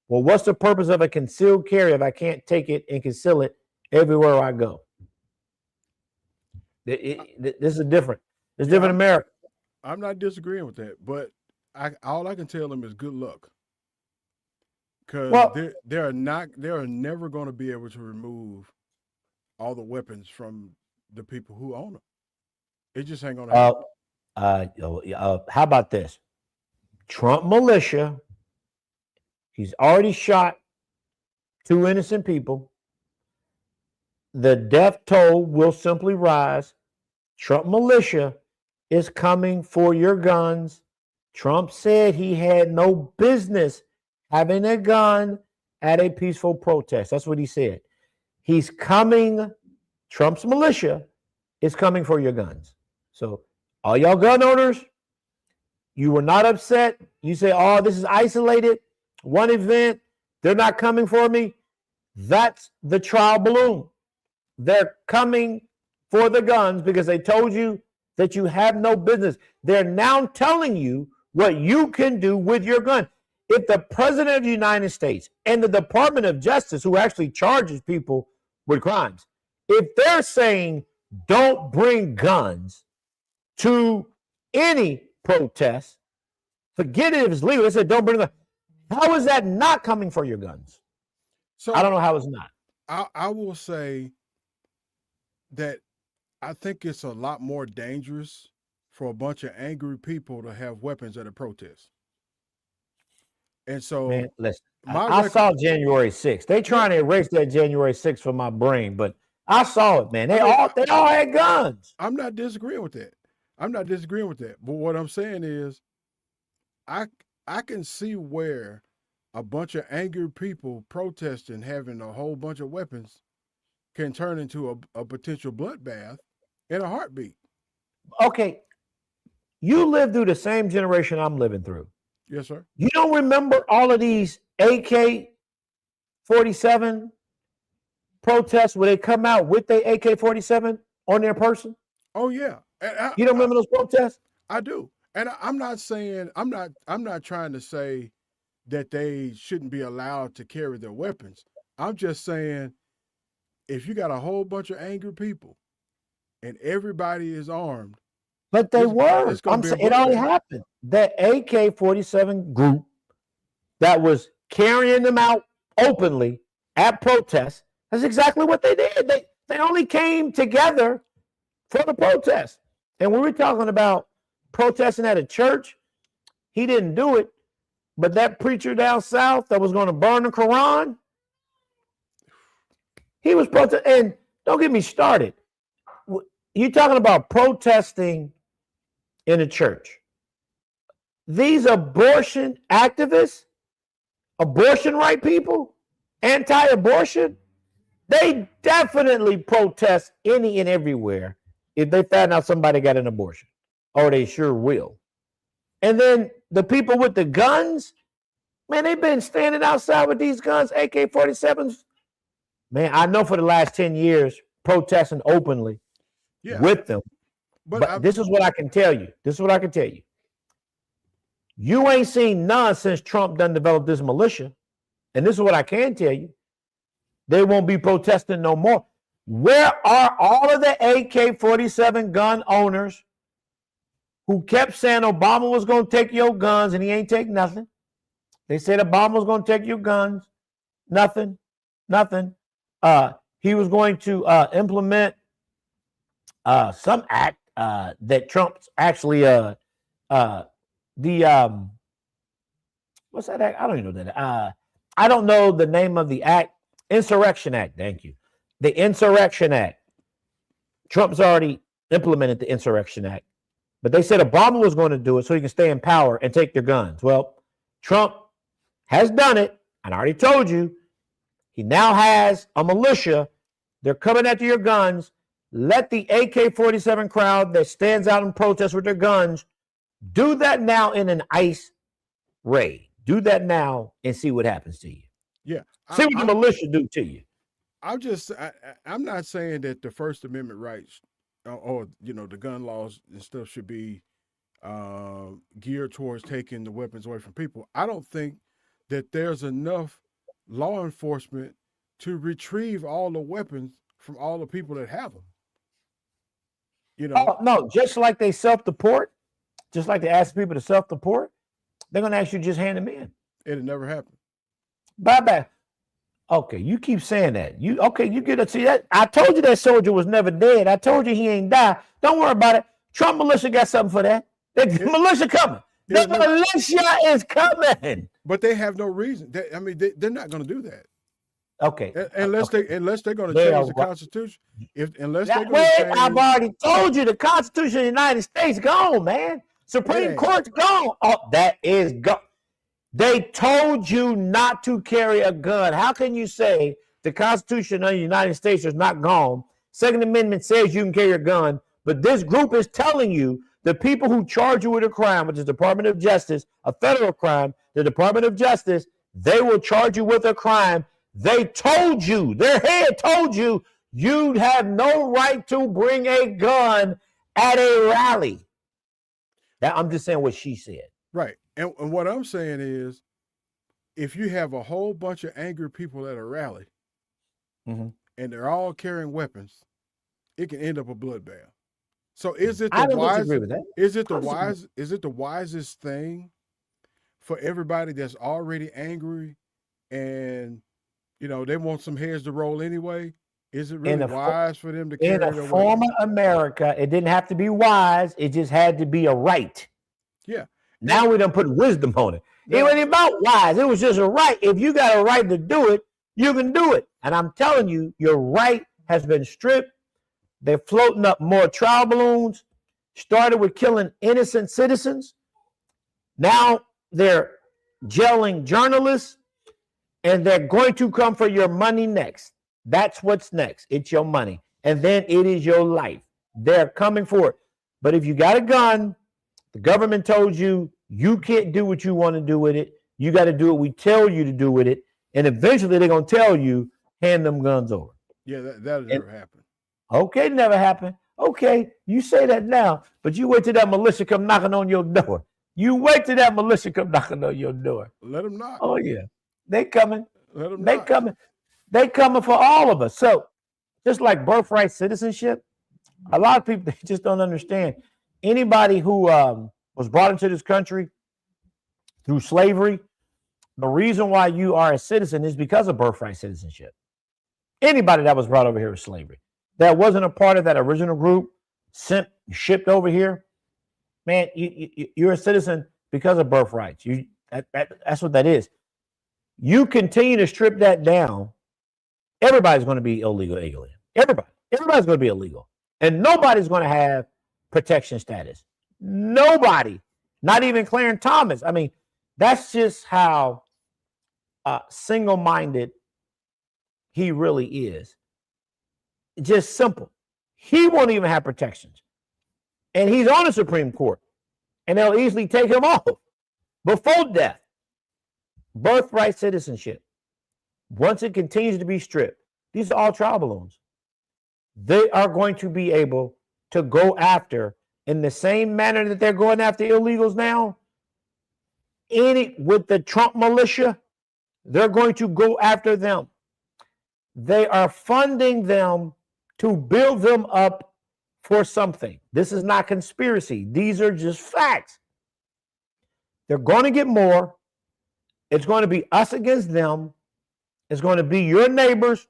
Well, what's the purpose of a concealed carry if I can't take it and conceal it everywhere I go? This is different. It's different in America. I'm not disagreeing with that, but all I can tell them is good luck. Because they are never going to be able to remove all the weapons from the people who own them. It just ain't going to happen. How about this? Trump militia, he's already shot 2 innocent people. The death toll will simply rise. Trump militia is coming for your guns. Trump said he had no business having a gun at a peaceful protest. That's what he said. He's coming. Trump's militia is coming for your guns. So all y'all gun owners, you were not upset. You say, oh, this is isolated. One event. They're not coming for me. That's the trial balloon. They're coming for the guns because they told you that you have no business. They're now telling you what you can do with your gun. If the President of the United States and the Department of Justice, who actually charges people with crimes, if they're saying don't bring guns to any protest, forget it if it's legal. They said don't bring them. How is that not coming for your guns? So I don't know how it's not. I will say that I think it's a lot more dangerous for a bunch of angry people to have weapons at a protest. And so Man, listen, my I rec- saw January 6th. They yeah, trying to erase that January 6th from my brain, but I saw it, man. I They mean, all had guns. I'm not disagreeing with that. I'm not disagreeing with that. But what I'm saying is, I I can see where a bunch of angry people protesting, having a whole bunch of weapons, can turn into a potential bloodbath in a heartbeat. Okay, you lived through the same generation I'm living through. Yes, sir. You don't remember all of these AK-47 protests where they come out with their AK-47 on their person? Oh yeah, and You don't remember those protests? I do. And I'm not saying I'm not trying to say that they shouldn't be allowed to carry their weapons. I'm just saying if you got a whole bunch of angry people and everybody is armed, But they were. it's going to be a It already bloodbath. happened. That AK-47 group that was carrying them out openly at protests, that's exactly what they did. They only came together for the protest. And when we're talking about protesting at a church, he didn't do it. But that preacher down south that was going to burn the Quran, he was protesting. And don't get me started. You're talking about protesting in a church. These abortion activists, abortion right people, anti-abortion, they definitely protest any and everywhere if they find out somebody got an abortion. Or they sure will. And then the people with the guns, man, they've been standing outside with these guns, AK-47s. Man, I know for the last 10 years, protesting openly with them. But this is what I can tell you. You ain't seen none since Trump done developed this militia. And this is what I can tell you. They won't be protesting no more. Where are all of the AK-47 gun owners who kept saying Obama was going to take your guns and he ain't take nothing? They said Obama was going to take your guns. Nothing. He was going to implement some act that Trump's actually what's that act? I don't even know that. I don't know the name of the act. Insurrection Act. Thank you. The Insurrection Act. Trump's already implemented the Insurrection Act, but they said Obama was going to do it so he can stay in power and take their guns. Well, Trump has done it, and I already told you, he now has a militia. They're coming after your guns. Let the AK-47 crowd that stands out in protest with their guns do that now in an ICE raid. Do that now and see what happens to you. Yeah. See what the militia do to you. I'm not saying that the First Amendment rights or the gun laws and stuff should be geared towards taking the weapons away from people. I don't think that there's enough law enforcement to retrieve all the weapons from all the people that have them. Oh, no, just like they self-deport, just like they ask people to self-deport, they're going to ask you to just hand them in. It'll never happen. Bye-bye. Okay, you keep saying that. You get to see that. I told you that soldier was never dead. I told you he ain't died. Don't worry about it. Trump militia got something for that. The militia coming. The militia is coming. But they have no reason. They're not going to do that. Okay. Unless they're going to change the Constitution. I've already told you the Constitution of the United States gone, man. Supreme Court's gone. Oh, that is gone. They told you not to carry a gun. How can you say the Constitution of the United States is not gone? Second Amendment says you can carry a gun, but this group is telling you the people who charge you with a crime, which is Department of Justice, a federal crime, the Department of Justice, they will charge you with a crime. They told you, their head told you, you'd have no right to bring a gun at a rally. I'm just saying what she said. Right. And what I'm saying is, if you have a whole bunch of angry people at a rally and they're all carrying weapons, it can end up a bloodbath. So is it the wisest thing for everybody that's already angry and, they want some heads to roll anyway? Is it really wise for them to in carry a it away? former America, it didn't have to be wise. It just had to be a right. Yeah. Now we done put wisdom on it. It wasn't about wise. It was just a right. If you got a right to do it, you can do it. And I'm telling you, your right has been stripped. They're floating up more trial balloons. Started with killing innocent citizens. Now they're jailing journalists, and they're going to come for your money next. That's what's next. It's your money. And then it is your life. They're coming for it. But if you got a gun, the government told you you can't do what you want to do with it. You got to do what we tell you to do with it. And eventually they're going to tell you, hand them guns over. Yeah, that'll never happen. Okay, never happened. Okay, you say that now, but you wait till that militia come knocking on your door. You wait till that militia come knocking on your door. Let them knock. Oh, yeah. They coming. Let them They knock. coming. They coming for all of us. So just like birthright citizenship, a lot of people, they just don't understand. Anybody who was brought into this country through slavery, the reason why you are a citizen is because of birthright citizenship. Anybody that was brought over here with slavery, that wasn't a part of that original group, shipped over here, man, you're a citizen because of birthrights. That's what that is. You continue to strip that down, everybody's going to be illegal alien. Everybody's going to be illegal. And nobody's going to have protection status. Nobody, not even Clarence Thomas. I mean, that's just how single-minded he really is. Just simple. He won't even have protections. And he's on the Supreme Court. And they'll easily take him off before death. Birthright citizenship. Once it continues to be stripped, these are all trial balloons. They are going to be able to go after, in the same manner that they're going after illegals now, with the Trump militia, they're going to go after them. They are funding them to build them up for something. This is not conspiracy. These are just facts. They're going to get more. It's going to be us against them. It's going to be your neighbors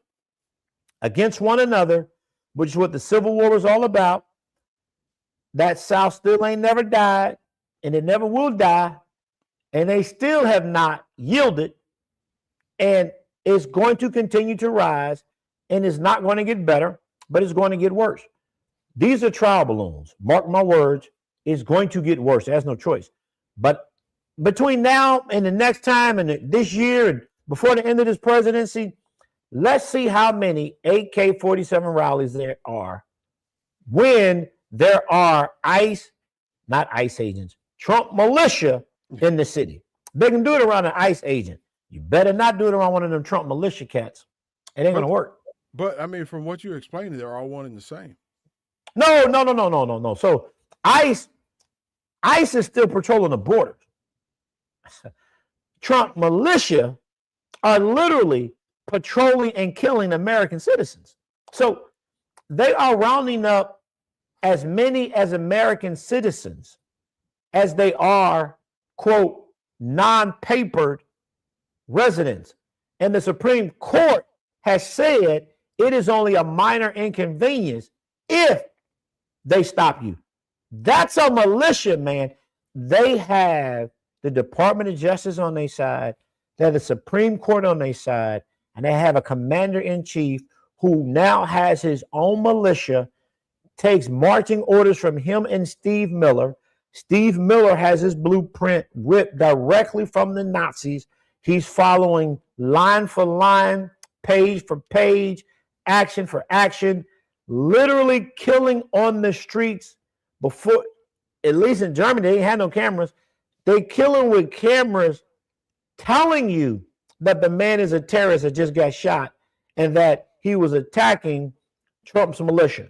against one another, which is what the Civil War was all about. That South still ain't never died, and it never will die, and they still have not yielded, and it's going to continue to rise, and it's not going to get better, but it's going to get worse. These are trial balloons. Mark my words, it's going to get worse. There's no choice. But between now and the next time and this year and before the end of this presidency, let's see how many AK-47 rallies there are when there are not ICE agents, Trump militia in the city. They can do it around an ICE agent. You better not do it around one of them Trump militia cats. It ain't going to work. But, I mean, from what you're explaining, they're all one and the same. No. So ICE is still patrolling the borders. Trump militia are literally patrolling and killing American citizens. So they are rounding up as many as American citizens as they are, quote, non-papered residents. And the Supreme Court has said it is only a minor inconvenience if they stop you. That's a militia, man. They have the Department of Justice on their side. They have the Supreme Court on their side. And they have a commander-in-chief who now has his own militia, takes marching orders from him and Steve Miller. Steve Miller has his blueprint ripped directly from the Nazis. He's following line for line, page for page, action for action, literally killing on the streets. Before, at least in Germany, they didn't have no cameras. They killing with cameras telling you that the man is a terrorist that just got shot and that he was attacking Trump's militia.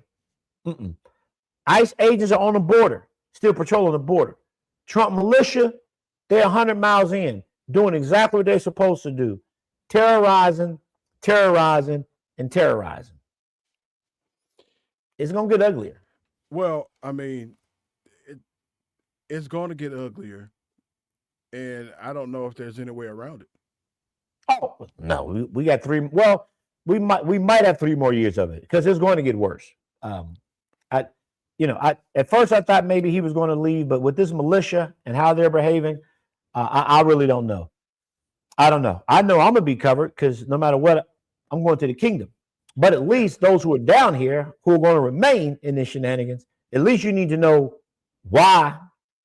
ICE agents are on the border, still patrolling the border. Trump militia, they're 100 miles in, doing exactly what they're supposed to do, terrorizing, and terrorizing. It's going to get uglier. Well, I mean, it's going to get uglier. and I don't know if there's any way around it. Oh no, we got 3. Well, we might have 3 more years of it because it's going to get worse. I at first I thought maybe he was going to leave, but with this militia and how they're behaving, I really don't know. I don't know. I know I'm gonna be covered because no matter what, I'm going to the kingdom. But at least those who are down here who are going to remain in this shenanigans, at least you need to know why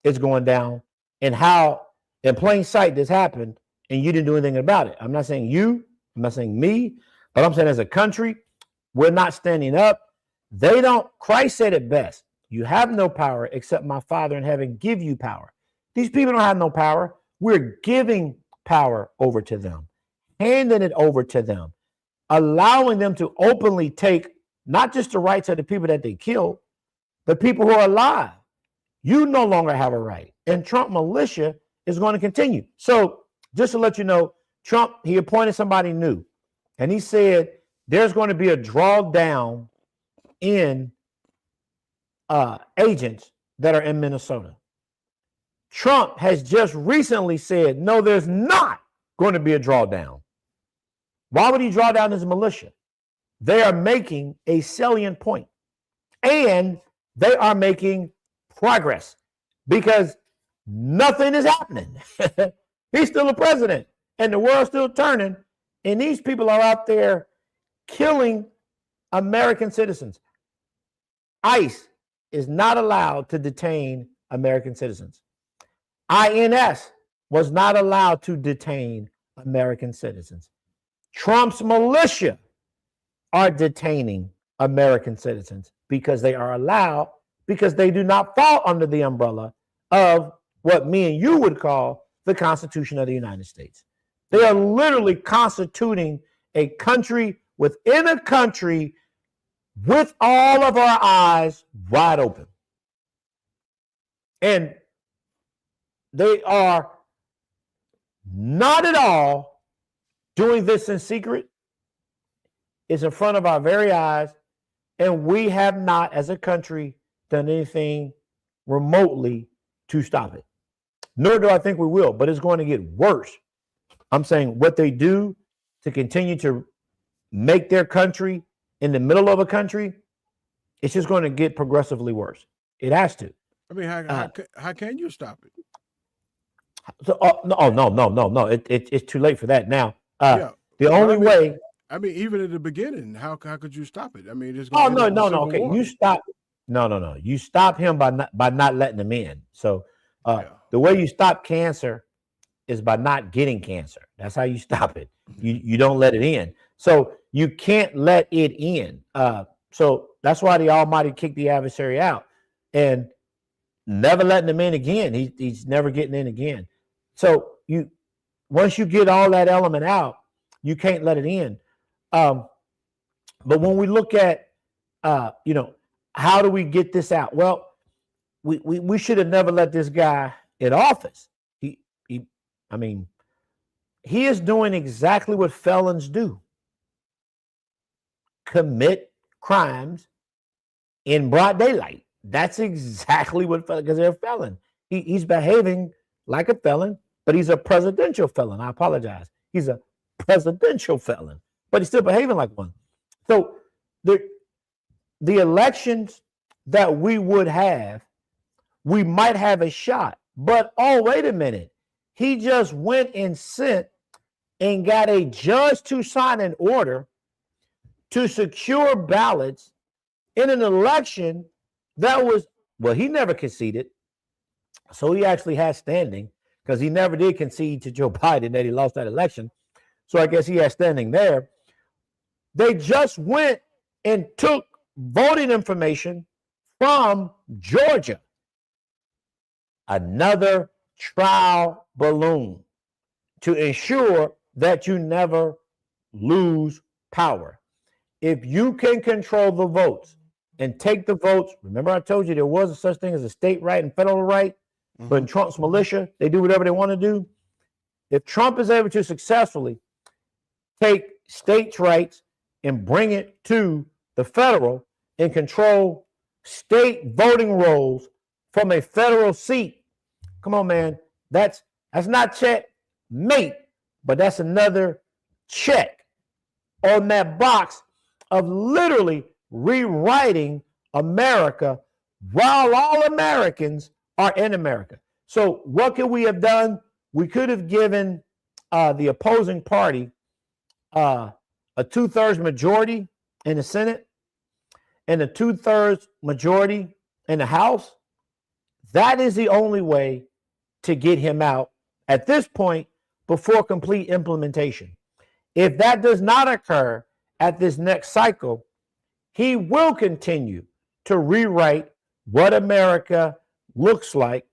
it's going down and how in plain sight this happened, and you didn't do anything about it. I'm not saying you, I'm not saying me, but I'm saying as a country, we're not standing up. They don't, Christ said it best. You have no power except my Father in heaven give you power. These people don't have no power. We're giving power over to them, handing it over to them, allowing them to openly take not just the rights of the people that they killed, but people who are alive. You no longer have a right. And Trump militia is going to continue. So just to let you know, Trump, he appointed somebody new. And he said there's going to be a drawdown in agents that are in Minnesota. Trump has just recently said, no, there's not going to be a drawdown. Why would he draw down his militia? They are making a salient point, and they are making progress because nothing is happening. He's still a president, and the world's still turning, and these people are out there killing American citizens. ICE is not allowed to detain American citizens. INS was not allowed to detain American citizens. Trump's militia are detaining American citizens because they are allowed, because they do not fall under the umbrella of what me and you would call the Constitution of the United States. They are literally constituting a country within a country with all of our eyes wide open. And they are not at all doing this in secret. It's in front of our very eyes, and we have not, as a country, done anything remotely to stop it. Nor do I think we will, but it's going to get worse. I'm saying what they do to continue to make their country in the middle of a country, it's just going to get progressively worse. It has to. I mean, how can you stop it? So, no. It's too late for that now. The only I mean, way. I mean, even at the beginning, how could you stop it? I mean, it's No. Okay, war. You stop. No. You stop him by not letting him in. So the way you stop cancer is by not getting cancer. That's how you stop it. You don't let it in. So you can't let it in. So that's why the Almighty kicked the adversary out and never letting him in again. He's never getting in again. So once you get all that element out, you can't let it in. But when we look at how do we get this out? Well, we should have never let this guy in office. He is doing exactly what felons do. Commit crimes in broad daylight. That's exactly what, because they're a felon. He's behaving like a felon, but he's a presidential felon. I apologize. He's a presidential felon, but he's still behaving like one. So the elections that we would have, we might have a shot. But, oh, wait a minute. He just went and sent and got a judge to sign an order to secure ballots in an election that was, well, he never conceded. So he actually has standing because he never did concede to Joe Biden that he lost that election. So I guess he has standing there. They just went and took voting information from Georgia. Another trial balloon to ensure that you never lose power. If you can control the votes and take the votes, remember I told you there was a such thing as a state right and federal right, but in Trump's militia, they do whatever they want to do. If Trump is able to successfully take states' rights and bring it to the federal and control state voting rolls from a federal seat, come on, man, that's That's not checkmate, but that's another check on that box of literally rewriting America while all Americans are in America. So what could we have done? We could have given the opposing party a 2/3 majority in the Senate and a 2/3 majority in the House. That is the only way to get him out at this point before complete implementation. If that does not occur at this next cycle, he will continue to rewrite what America looks like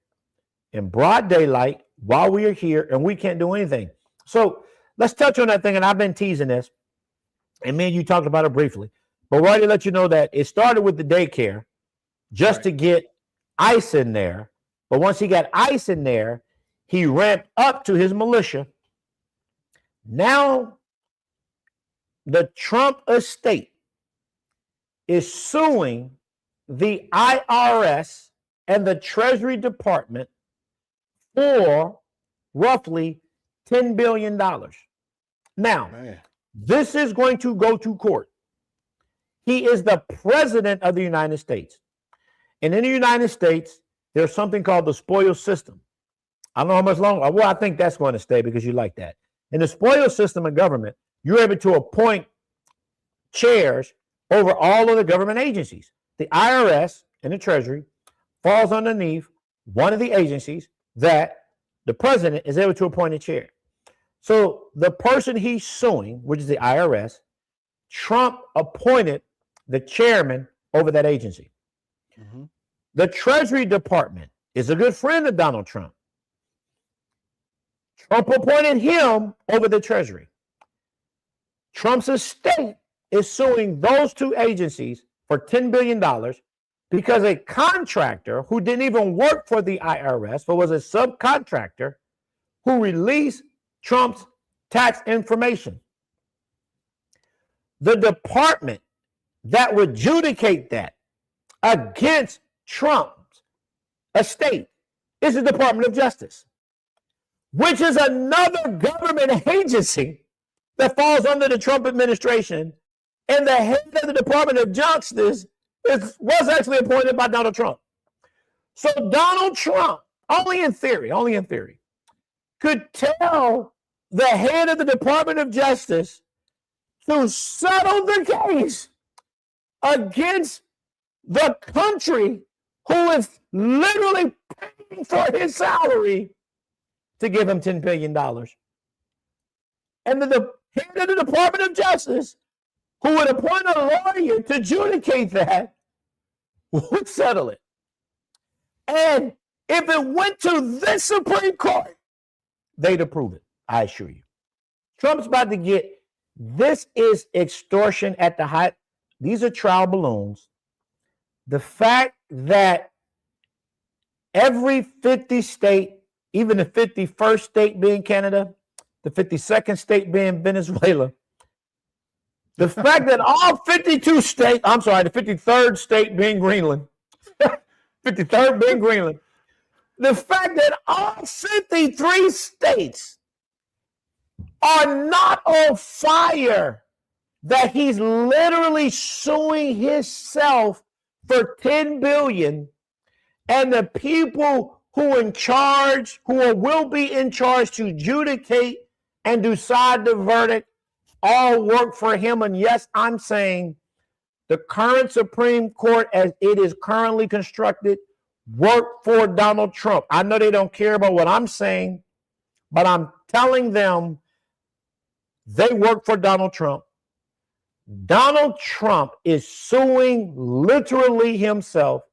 in broad daylight while we are here and we can't do anything. So let's touch on that thing. And I've been teasing this, and me and you talked about it briefly. But why to let you know that it started with the daycare just to get ICE in there. But once he got ICE in there, he ramped up to his militia. Now the Trump estate is suing the IRS and the Treasury Department for roughly $10 billion. Now, this is going to go to court. He is the president of the United States. And in the United States, there's something called the spoils system. I don't know how much longer. Well, I think that's going to stay because you like that. In the spoils system of government, you're able to appoint chairs over all of the government agencies. The IRS and the Treasury falls underneath one of the agencies that the president is able to appoint a chair. So the person he's suing, which is the IRS, Trump appointed the chairman over that agency. Mm-hmm. The Treasury Department is a good friend of Donald Trump. Trump appointed him over the Treasury. Trump's estate is suing those two agencies for $10 billion because a contractor who didn't even work for the IRS, but was a subcontractor who released Trump's tax information. The department that would adjudicate that against Trump's estate is the Department of Justice, which is another government agency that falls under the Trump administration. And the head of the Department of Justice was actually appointed by Donald Trump. So Donald Trump, only in theory, could tell the head of the Department of Justice to settle the case against the country who is literally paying for his salary to give him $10 billion. And the head of the Department of Justice, who would appoint a lawyer to adjudicate that, would settle it. And if it went to this Supreme Court, they'd approve it, I assure you. Trump's about to get, this is extortion at the height. These are trial balloons. The fact that every 50 state, even the 51st state being Canada, the 52nd state being Venezuela, the fact that all 52 states, I'm sorry, the 53rd state being Greenland, 53rd being Greenland, the fact that all 53 states are not on fire, that he's literally suing himself for $10 billion, and the people who are in charge, who will be in charge to adjudicate and decide the verdict, all work for him. And yes, I'm saying the current Supreme Court, as it is currently constructed, work for Donald Trump. I know they don't care about what I'm saying, but I'm telling them they work for Donald Trump. Donald Trump is suing literally himself,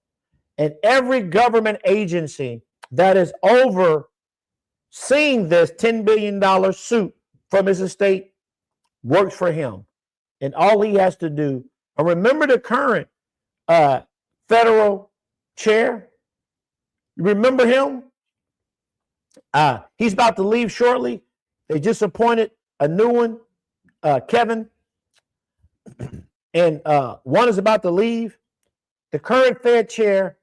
and every government agency that is overseeing this $10 billion suit from his estate works for him. And all he has to do, and remember the current federal chair? You remember him? He's about to leave shortly. They just appointed a new one, Kevin. And one is about to leave. The current Fed chair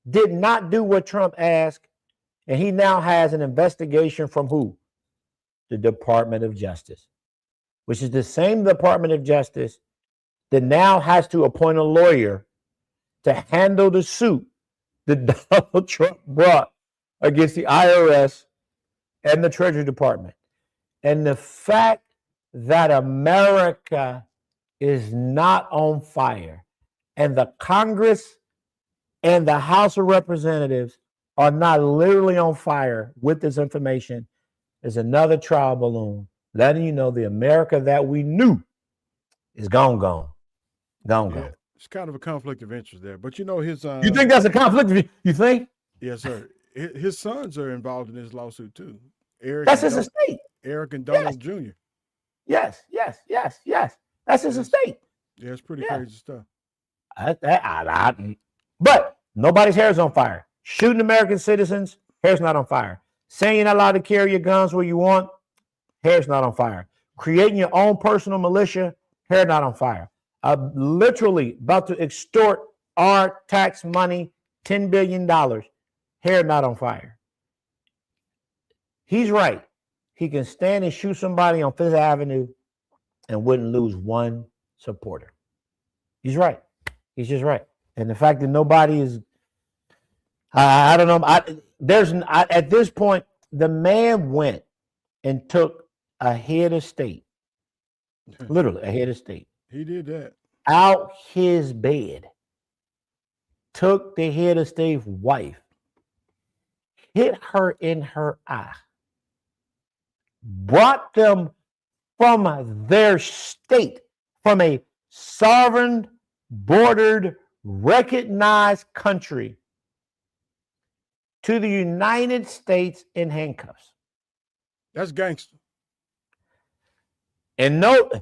did not do what Trump asked. And he now has an investigation from who? The Department of Justice, which is the same Department of Justice that now has to appoint a lawyer to handle the suit that Donald Trump brought against the IRS and the Treasury Department. And the fact that America is not on fire and the Congress and the House of Representatives are not literally on fire with this information is another trial balloon letting you know the America that we knew is gone. It's kind of a conflict of interest there, but you know his. You think that's a conflict? You think? Yes, sir. His sons are involved in this lawsuit too. That's his estate. Eric and Donald Jr. Yes. That's his estate. Yeah, it's pretty crazy stuff. But nobody's hair is on fire. Shooting American citizens, hair's not on fire. Saying you're not allowed to carry your guns where you want, hair's not on fire. Creating your own personal militia, hair not on fire. Literally about to extort our tax money, $10 billion, hair not on fire. He's right. He can stand and shoot somebody on Fifth Avenue and wouldn't lose one supporter. He's right. He's just right. And the fact that nobody is, I don't know. At this point, the man went and took a head of state, literally a head of state. He did that. Out his bed, took the head of state's wife, hit her in her eye, brought them from their state, from a sovereign, bordered, recognized country to the United States in handcuffs. That's gangster. And note,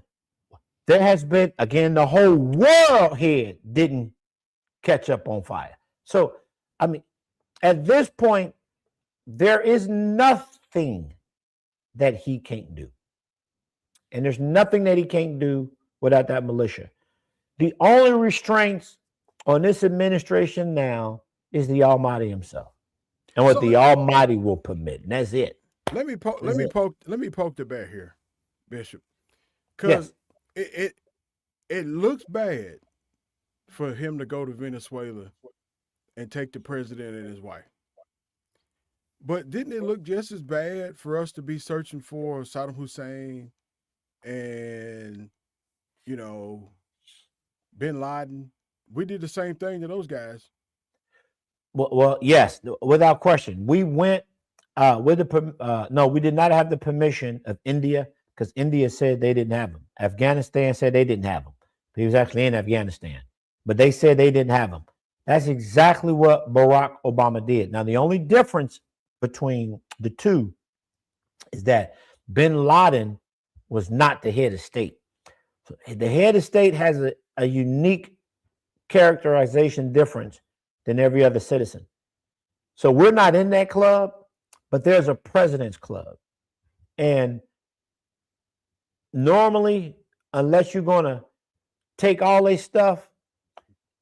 there has been, again, the whole world here didn't catch up on fire. So, I mean, at this point, there is nothing that he can't do. And there's nothing that he can't do without that militia. The only restraints on this administration now is the Almighty himself and what the Almighty will permit. And that's it. Let me poke the bear here, Bishop. Because it looks bad for him to go to Venezuela and take the president and his wife. But didn't it look just as bad for us to be searching for Saddam Hussein and, bin Laden? We did the same thing to those guys. Well, yes, without question. We went we did not have the permission of India because India said they didn't have them. Afghanistan said they didn't have them. He was actually in Afghanistan, but they said they didn't have them. That's exactly what Barack Obama did. Now, the only difference between the two is that bin Laden was not the head of state. So the head of state has a unique characterization difference than every other citizen. So we're not in that club, but there's a president's club. And normally, unless you're going to take all this stuff,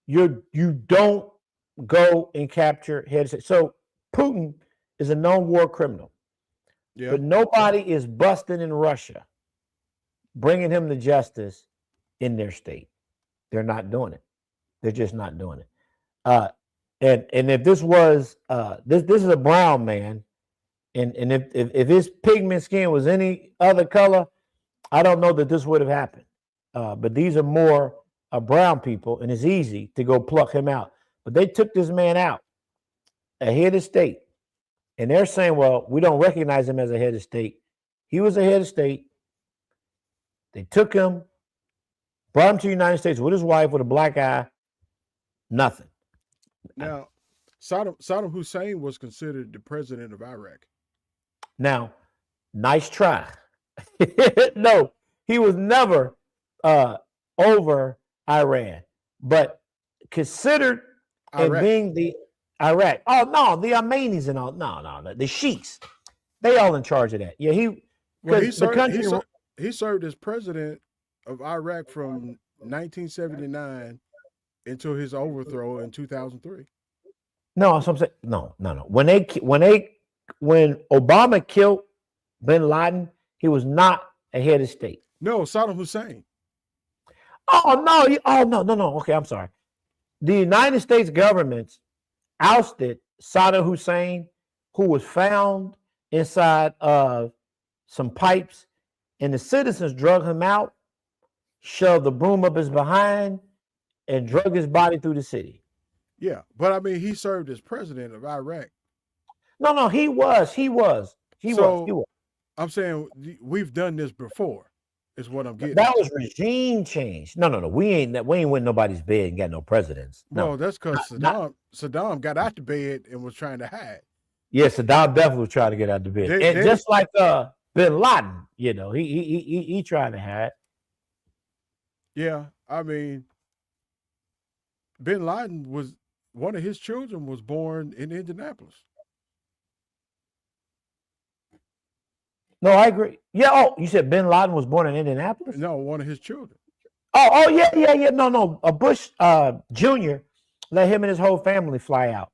you don't go and capture head of state. So Putin is a known war criminal. Yep. But nobody is busting in Russia, bringing him to justice in their state. They're not doing it. They're just not doing it. And if this was this is a brown man, and if his pigment skin was any other color, I don't know that this would have happened. But these are more brown people, and it's easy to go pluck him out. But they took this man out, a head of state, and they're saying, well, we don't recognize him as a head of state. He was a head of state. They took him, brought him to the United States with his wife with a black eye. Nothing. Now, Saddam Hussein was considered the president of Iraq. Now, nice try. No, he was never over Iran, but considered as being the Iraq. Oh, no, the Armenians and all. No, the sheiks. They all in charge of that. Yeah, he served as president of Iraq from 1979 until his overthrow in 2003. No, so I'm saying no. When they when Obama killed bin Laden, he was not a head of state. No, Saddam Hussein. Oh no! No. Okay, I'm sorry. The United States government ousted Saddam Hussein, who was found inside of some pipes, and the citizens drug him out, shoved the broom up his behind, and drug his body through the city. Yeah, but I mean, he served as president of Iraq. No, he was. I'm saying we've done this before. Is what I'm getting. That was regime change. No. We ain't went nobody's bed and got no presidents. No. Well, that's because Saddam got out the bed and was trying to hide. Yes, Saddam definitely was trying to get out the bed, and just like bin Laden, he tried to hide. Yeah, I mean, bin Laden was one of his children was born in Indianapolis. No, I agree. Yeah. Oh, you said bin Laden was born in Indianapolis? No, one of his children. Oh, yeah. No. Bush Jr. let him and his whole family fly out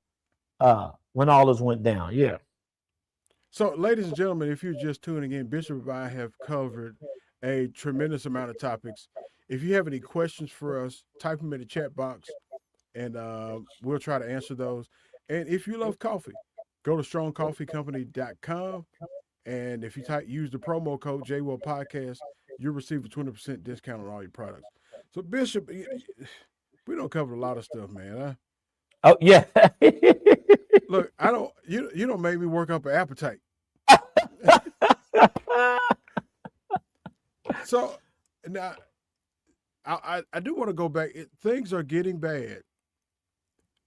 when all this went down. Yeah. So, ladies and gentlemen, if you're just tuning in, Bishop and I have covered a tremendous amount of topics. If you have any questions for us, type them in the chat box, and we'll try to answer those. And if you love coffee, go to strongcoffeecompany.com. And if you use the promo code JWell Podcast, you'll receive a 20% discount on all your products. So, Bishop, we don't cover a lot of stuff, man. Huh? Oh, yeah. Look, you don't make me work up an appetite. So now, I do want to go back. Things are getting bad,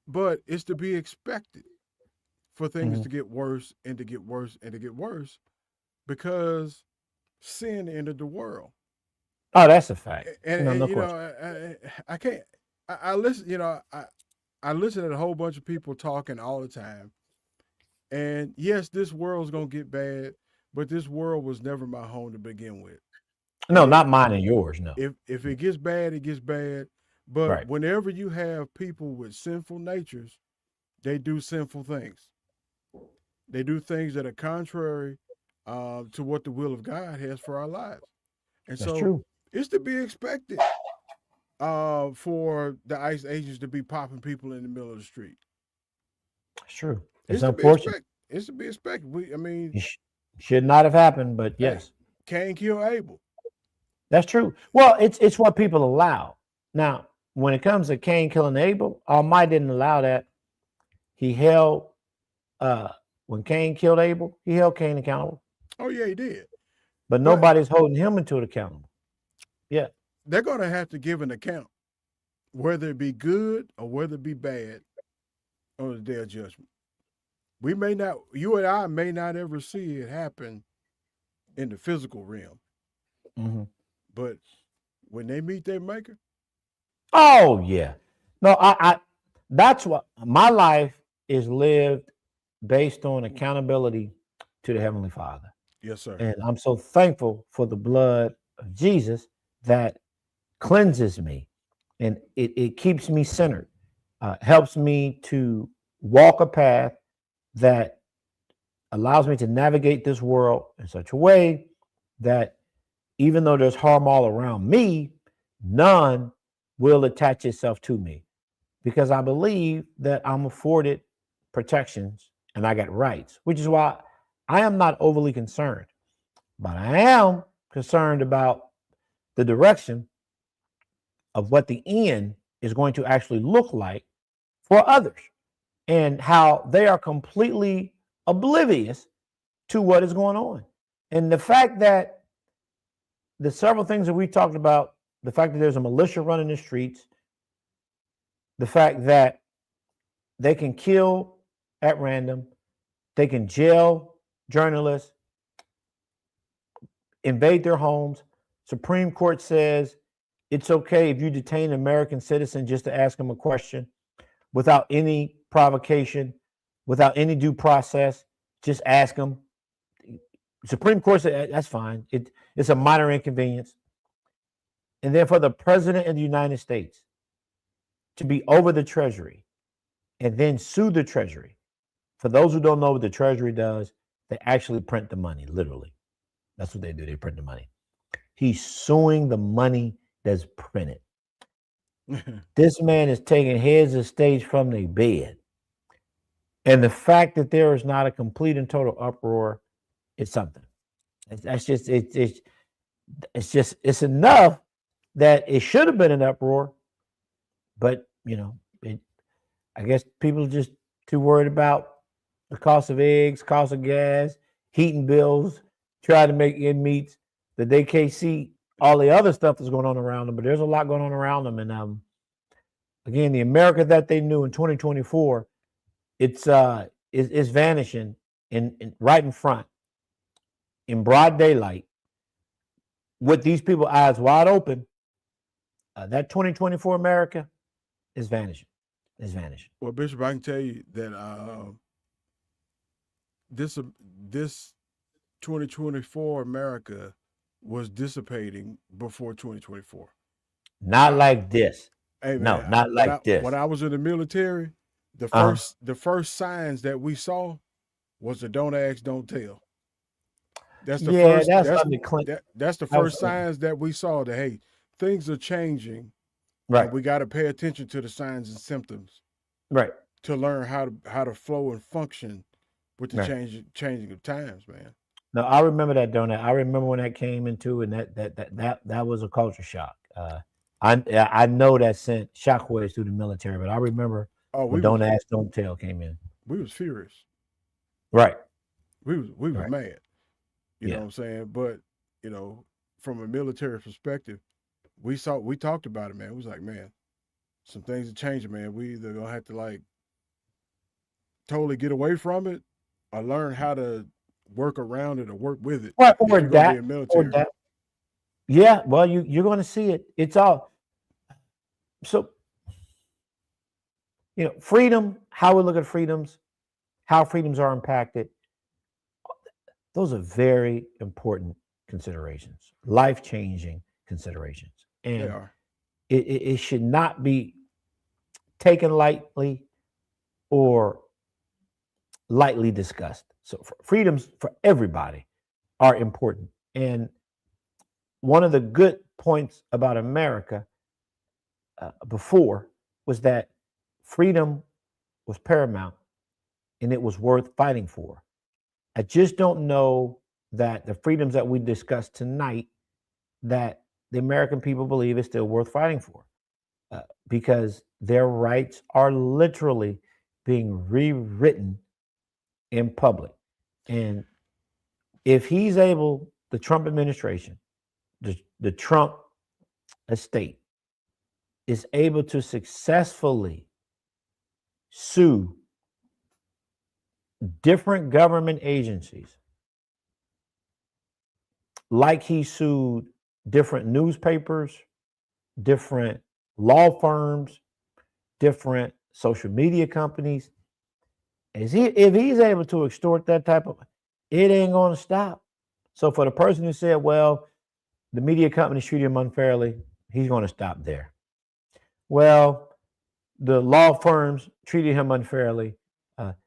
but it's to be expected for things to get worse and to get worse and to get worse because sin entered the world. Oh, that's a fact. And I can't. I listen. I listen to a whole bunch of people talking all the time. And yes, this world's gonna get bad, but this world was never my home to begin with. No, not mine and yours. No. If it gets bad, it gets bad. But Right. whenever you have people with sinful natures, they do sinful things. They do things that are contrary to what the will of God has for our lives. And That's so true. it's to be expected for the ICE agents to be popping people in the middle of the street. It's true. It's to be unfortunate. It's to be expected. It should not have happened, but yes. Cain killed Abel. That's true. Well, it's what people allow. Now, when it comes to Cain killing Abel, Almighty didn't allow that. He held when Cain killed Abel, he held Cain accountable. Oh yeah, he did. But nobody's holding him into accountable. Yeah. They're gonna have to give an account, whether it be good or whether it be bad, on the day of judgment. We may not, you and I may not ever see it happen in the physical realm. Mm-hmm. But when they meet their maker, oh yeah, no, I that's what my life is lived based on accountability to the Heavenly Father. Yes, sir. And I'm so thankful for the blood of Jesus that cleanses me, and it keeps me centered, helps me to walk a path that allows me to navigate this world in such a way that even though there's harm all around me, none will attach itself to me, because I believe that I'm afforded protections and I got rights, which is why I am not overly concerned. But I am concerned about the direction of what the end is going to actually look like for others and how they are completely oblivious to what is going on. And the fact that the several things that we talked about, the fact that there's a militia running the streets, the fact that they can kill at random, they can jail journalists, invade their homes. Supreme Court says it's okay if you detain an American citizen just to ask them a question without any provocation, without any due process. Just ask them. Supreme Court said that's fine. It's a minor inconvenience. And then for the president of the United States to be over the Treasury and then sue the Treasury For those who don't know what the Treasury does, they actually print the money, literally. That's what they do. They print the money. He's suing the money that's printed. This man is taking heads of stage from their bed. And the fact that there is not a complete and total uproar is something. It's enough that it should have been an uproar, but I guess people are just too worried about the cost of eggs, cost of gas, heating bills, trying to make end meets, that they can't see all the other stuff that's going on around them. But there's a lot going on around them, and again, the America that they knew in 2024, it's vanishing in right in front, in broad daylight, with these people eyes wide open. That 2024 America is vanishing. It's vanishing. Well, Bishop, I can tell you that this 2024 America was dissipating before 2024. Not like this. Hey, no, man, not like this. When I was in the military, the first signs that we saw was the don't ask, don't tell. That's the first. That's the first signs that we saw that, hey, things are changing. Right. We got to pay attention to the signs and symptoms. Right. To learn how to flow and function with the changing of times, man. No, I remember that donut. I remember when that came into, and that was a culture shock. I know that sent shockwaves through the military, but I remember when don't ask, don't tell came in. We was furious. Right. We was mad. You know what I'm saying? But, from a military perspective, we talked about it, man. It was like, man, some things are changing, man. We either gonna have to totally get away from it or learn how to work around it or work with it. Or that. Yeah, well, you're going to see it. It's all so. Freedom. How we look at freedoms, how freedoms are impacted. Those are very important considerations, life-changing considerations, and they are. It should not be taken lightly or lightly discussed. So freedoms for everybody are important. And one of the good points about America before was that freedom was paramount and it was worth fighting for. I just don't know that the freedoms that we discussed tonight, that the American people believe is still worth fighting for, because their rights are literally being rewritten in public. And if he's able, the Trump administration, the Trump estate is able to successfully sue different government agencies, like he sued different newspapers, different law firms, different social media companies. If he's able to extort that type of, it ain't going to stop. So for the person who said, well, the media companies treated him unfairly, he's going to stop there. Well, the law firms treated him unfairly,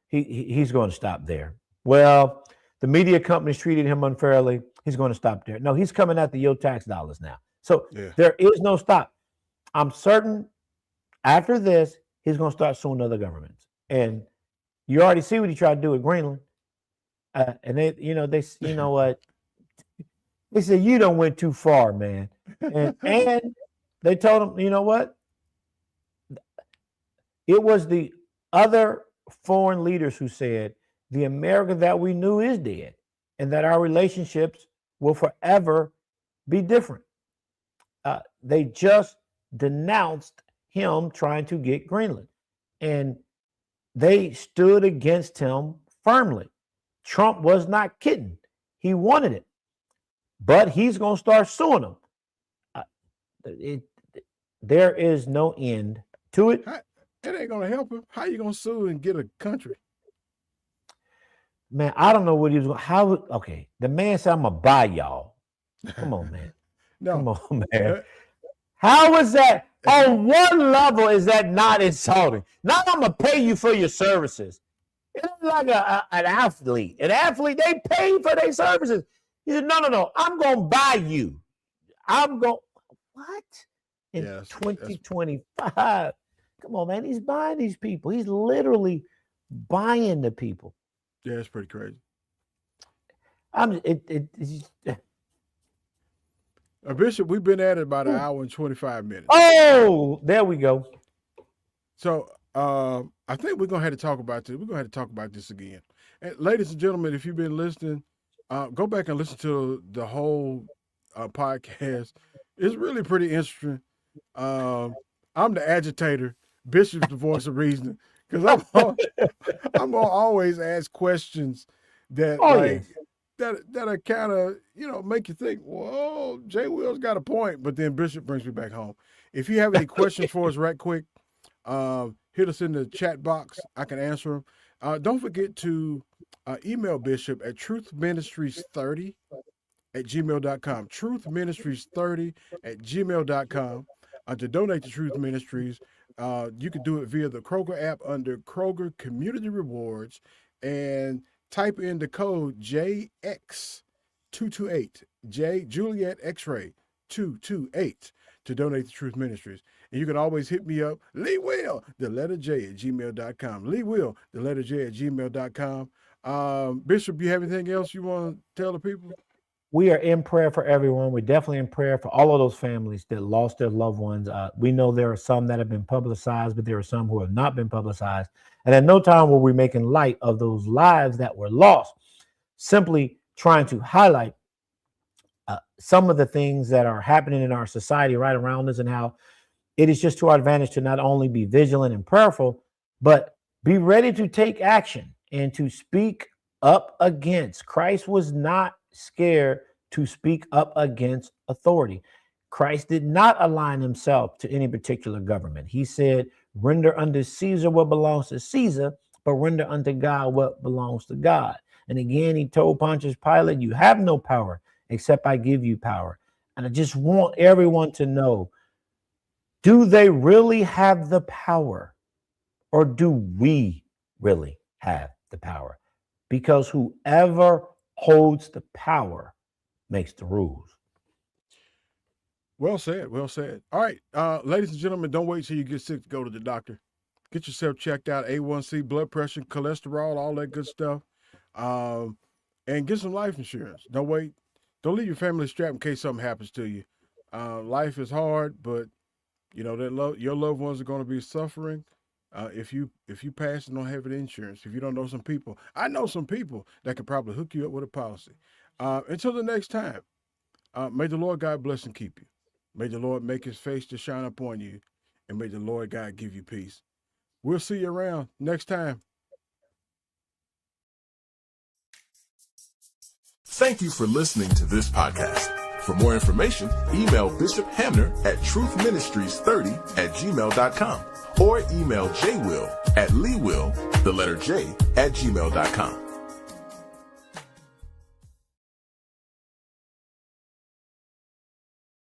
he's going to stop there. Well, the media companies treated him unfairly, he's going to stop there. No, he's coming after your tax dollars now. So there is no stop. I'm certain after this, he's going to start suing other governments. And you already see what he tried to do with Greenland. And they what? They said, you don't went too far, man. And they told him, you know what? It was the other foreign leaders who said the America that we knew is dead and that our relationships will forever be different. They just denounced him trying to get Greenland. And they stood against him firmly. Trump was not kidding. He wanted it. But he's going to start suing them. There is no end to it. It ain't going to help him. How you going to sue and get a country? Man, I don't know what he was going to. Okay, the man said, I'm going to buy y'all. Come on, man. No. Come on, man. How is that? On one level, is that not insulting? Not I'm going to pay you for your services. It's like an athlete. An athlete, they pay for their services. He said, no, I'm going to buy you. What? In 2025. Come on, man. He's buying these people. He's literally buying the people. Yeah, it's pretty crazy. Bishop, we've been at it about an hour and 25 minutes. Oh, there we go. So I think we're going to have to talk about this. We're going to have to talk about this again. And ladies and gentlemen, if you've been listening, go back and listen to the whole podcast. It's really pretty interesting. I'm the agitator. Bishop's the voice of reason. Because I'm going to always ask questions that that are kind of, make you think, whoa, Jay Will's got a point. But then Bishop brings me back home. If you have any questions for us right quick, hit us in the chat box. I can answer them. Don't forget to email Bishop at truthministries30@gmail.com. truthministries30@gmail.com. To donate to Truth Ministries, you can do it via the Kroger app under Kroger Community Rewards and type in the code JX228, J Juliet X-ray 228 to donate to Truth Ministries. And you can always hit me up, Lee Will, the letter J @gmail.com. Lee Will, the letter J @gmail.com. Bishop, you have anything else you want to tell the people? We are in prayer for everyone. We're definitely in prayer for all of those families that lost their loved ones. We know there are some that have been publicized, but there are some who have not been publicized. And at no time were we making light of those lives that were lost, simply trying to highlight some of the things that are happening in our society right around us and how it is just to our advantage to not only be vigilant and prayerful, but be ready to take action and to speak up against. Christ was not scared to speak up against authority. Christ did not align himself to any particular government. He said, render unto Caesar what belongs to Caesar, but render unto God what belongs to God. And again, he told Pontius Pilate, you have no power except I give you power. And I just want everyone to know, do they really have the power, or do we really have the power? Because whoever holds the power makes the rules. Well said. Well said. All right, ladies and gentlemen, don't wait till you get sick to go to the doctor. Get yourself checked out, A1C, blood pressure, cholesterol, all that good stuff, and get some life insurance. Don't wait. Don't leave your family strapped in case something happens to you. Life is hard, but your loved ones are going to be suffering. If you pass and don't have an insurance, if you don't know some people, I know some people that could probably hook you up with a policy. Until the next time, may the Lord God bless and keep you. May the Lord make his face to shine upon you, and may the Lord God give you peace. We'll see you around next time. Thank you for listening to this podcast. For more information, email Bishop Hamner at truthministries30@gmail.com or email jwill at leewill, the letter J, @gmail.com.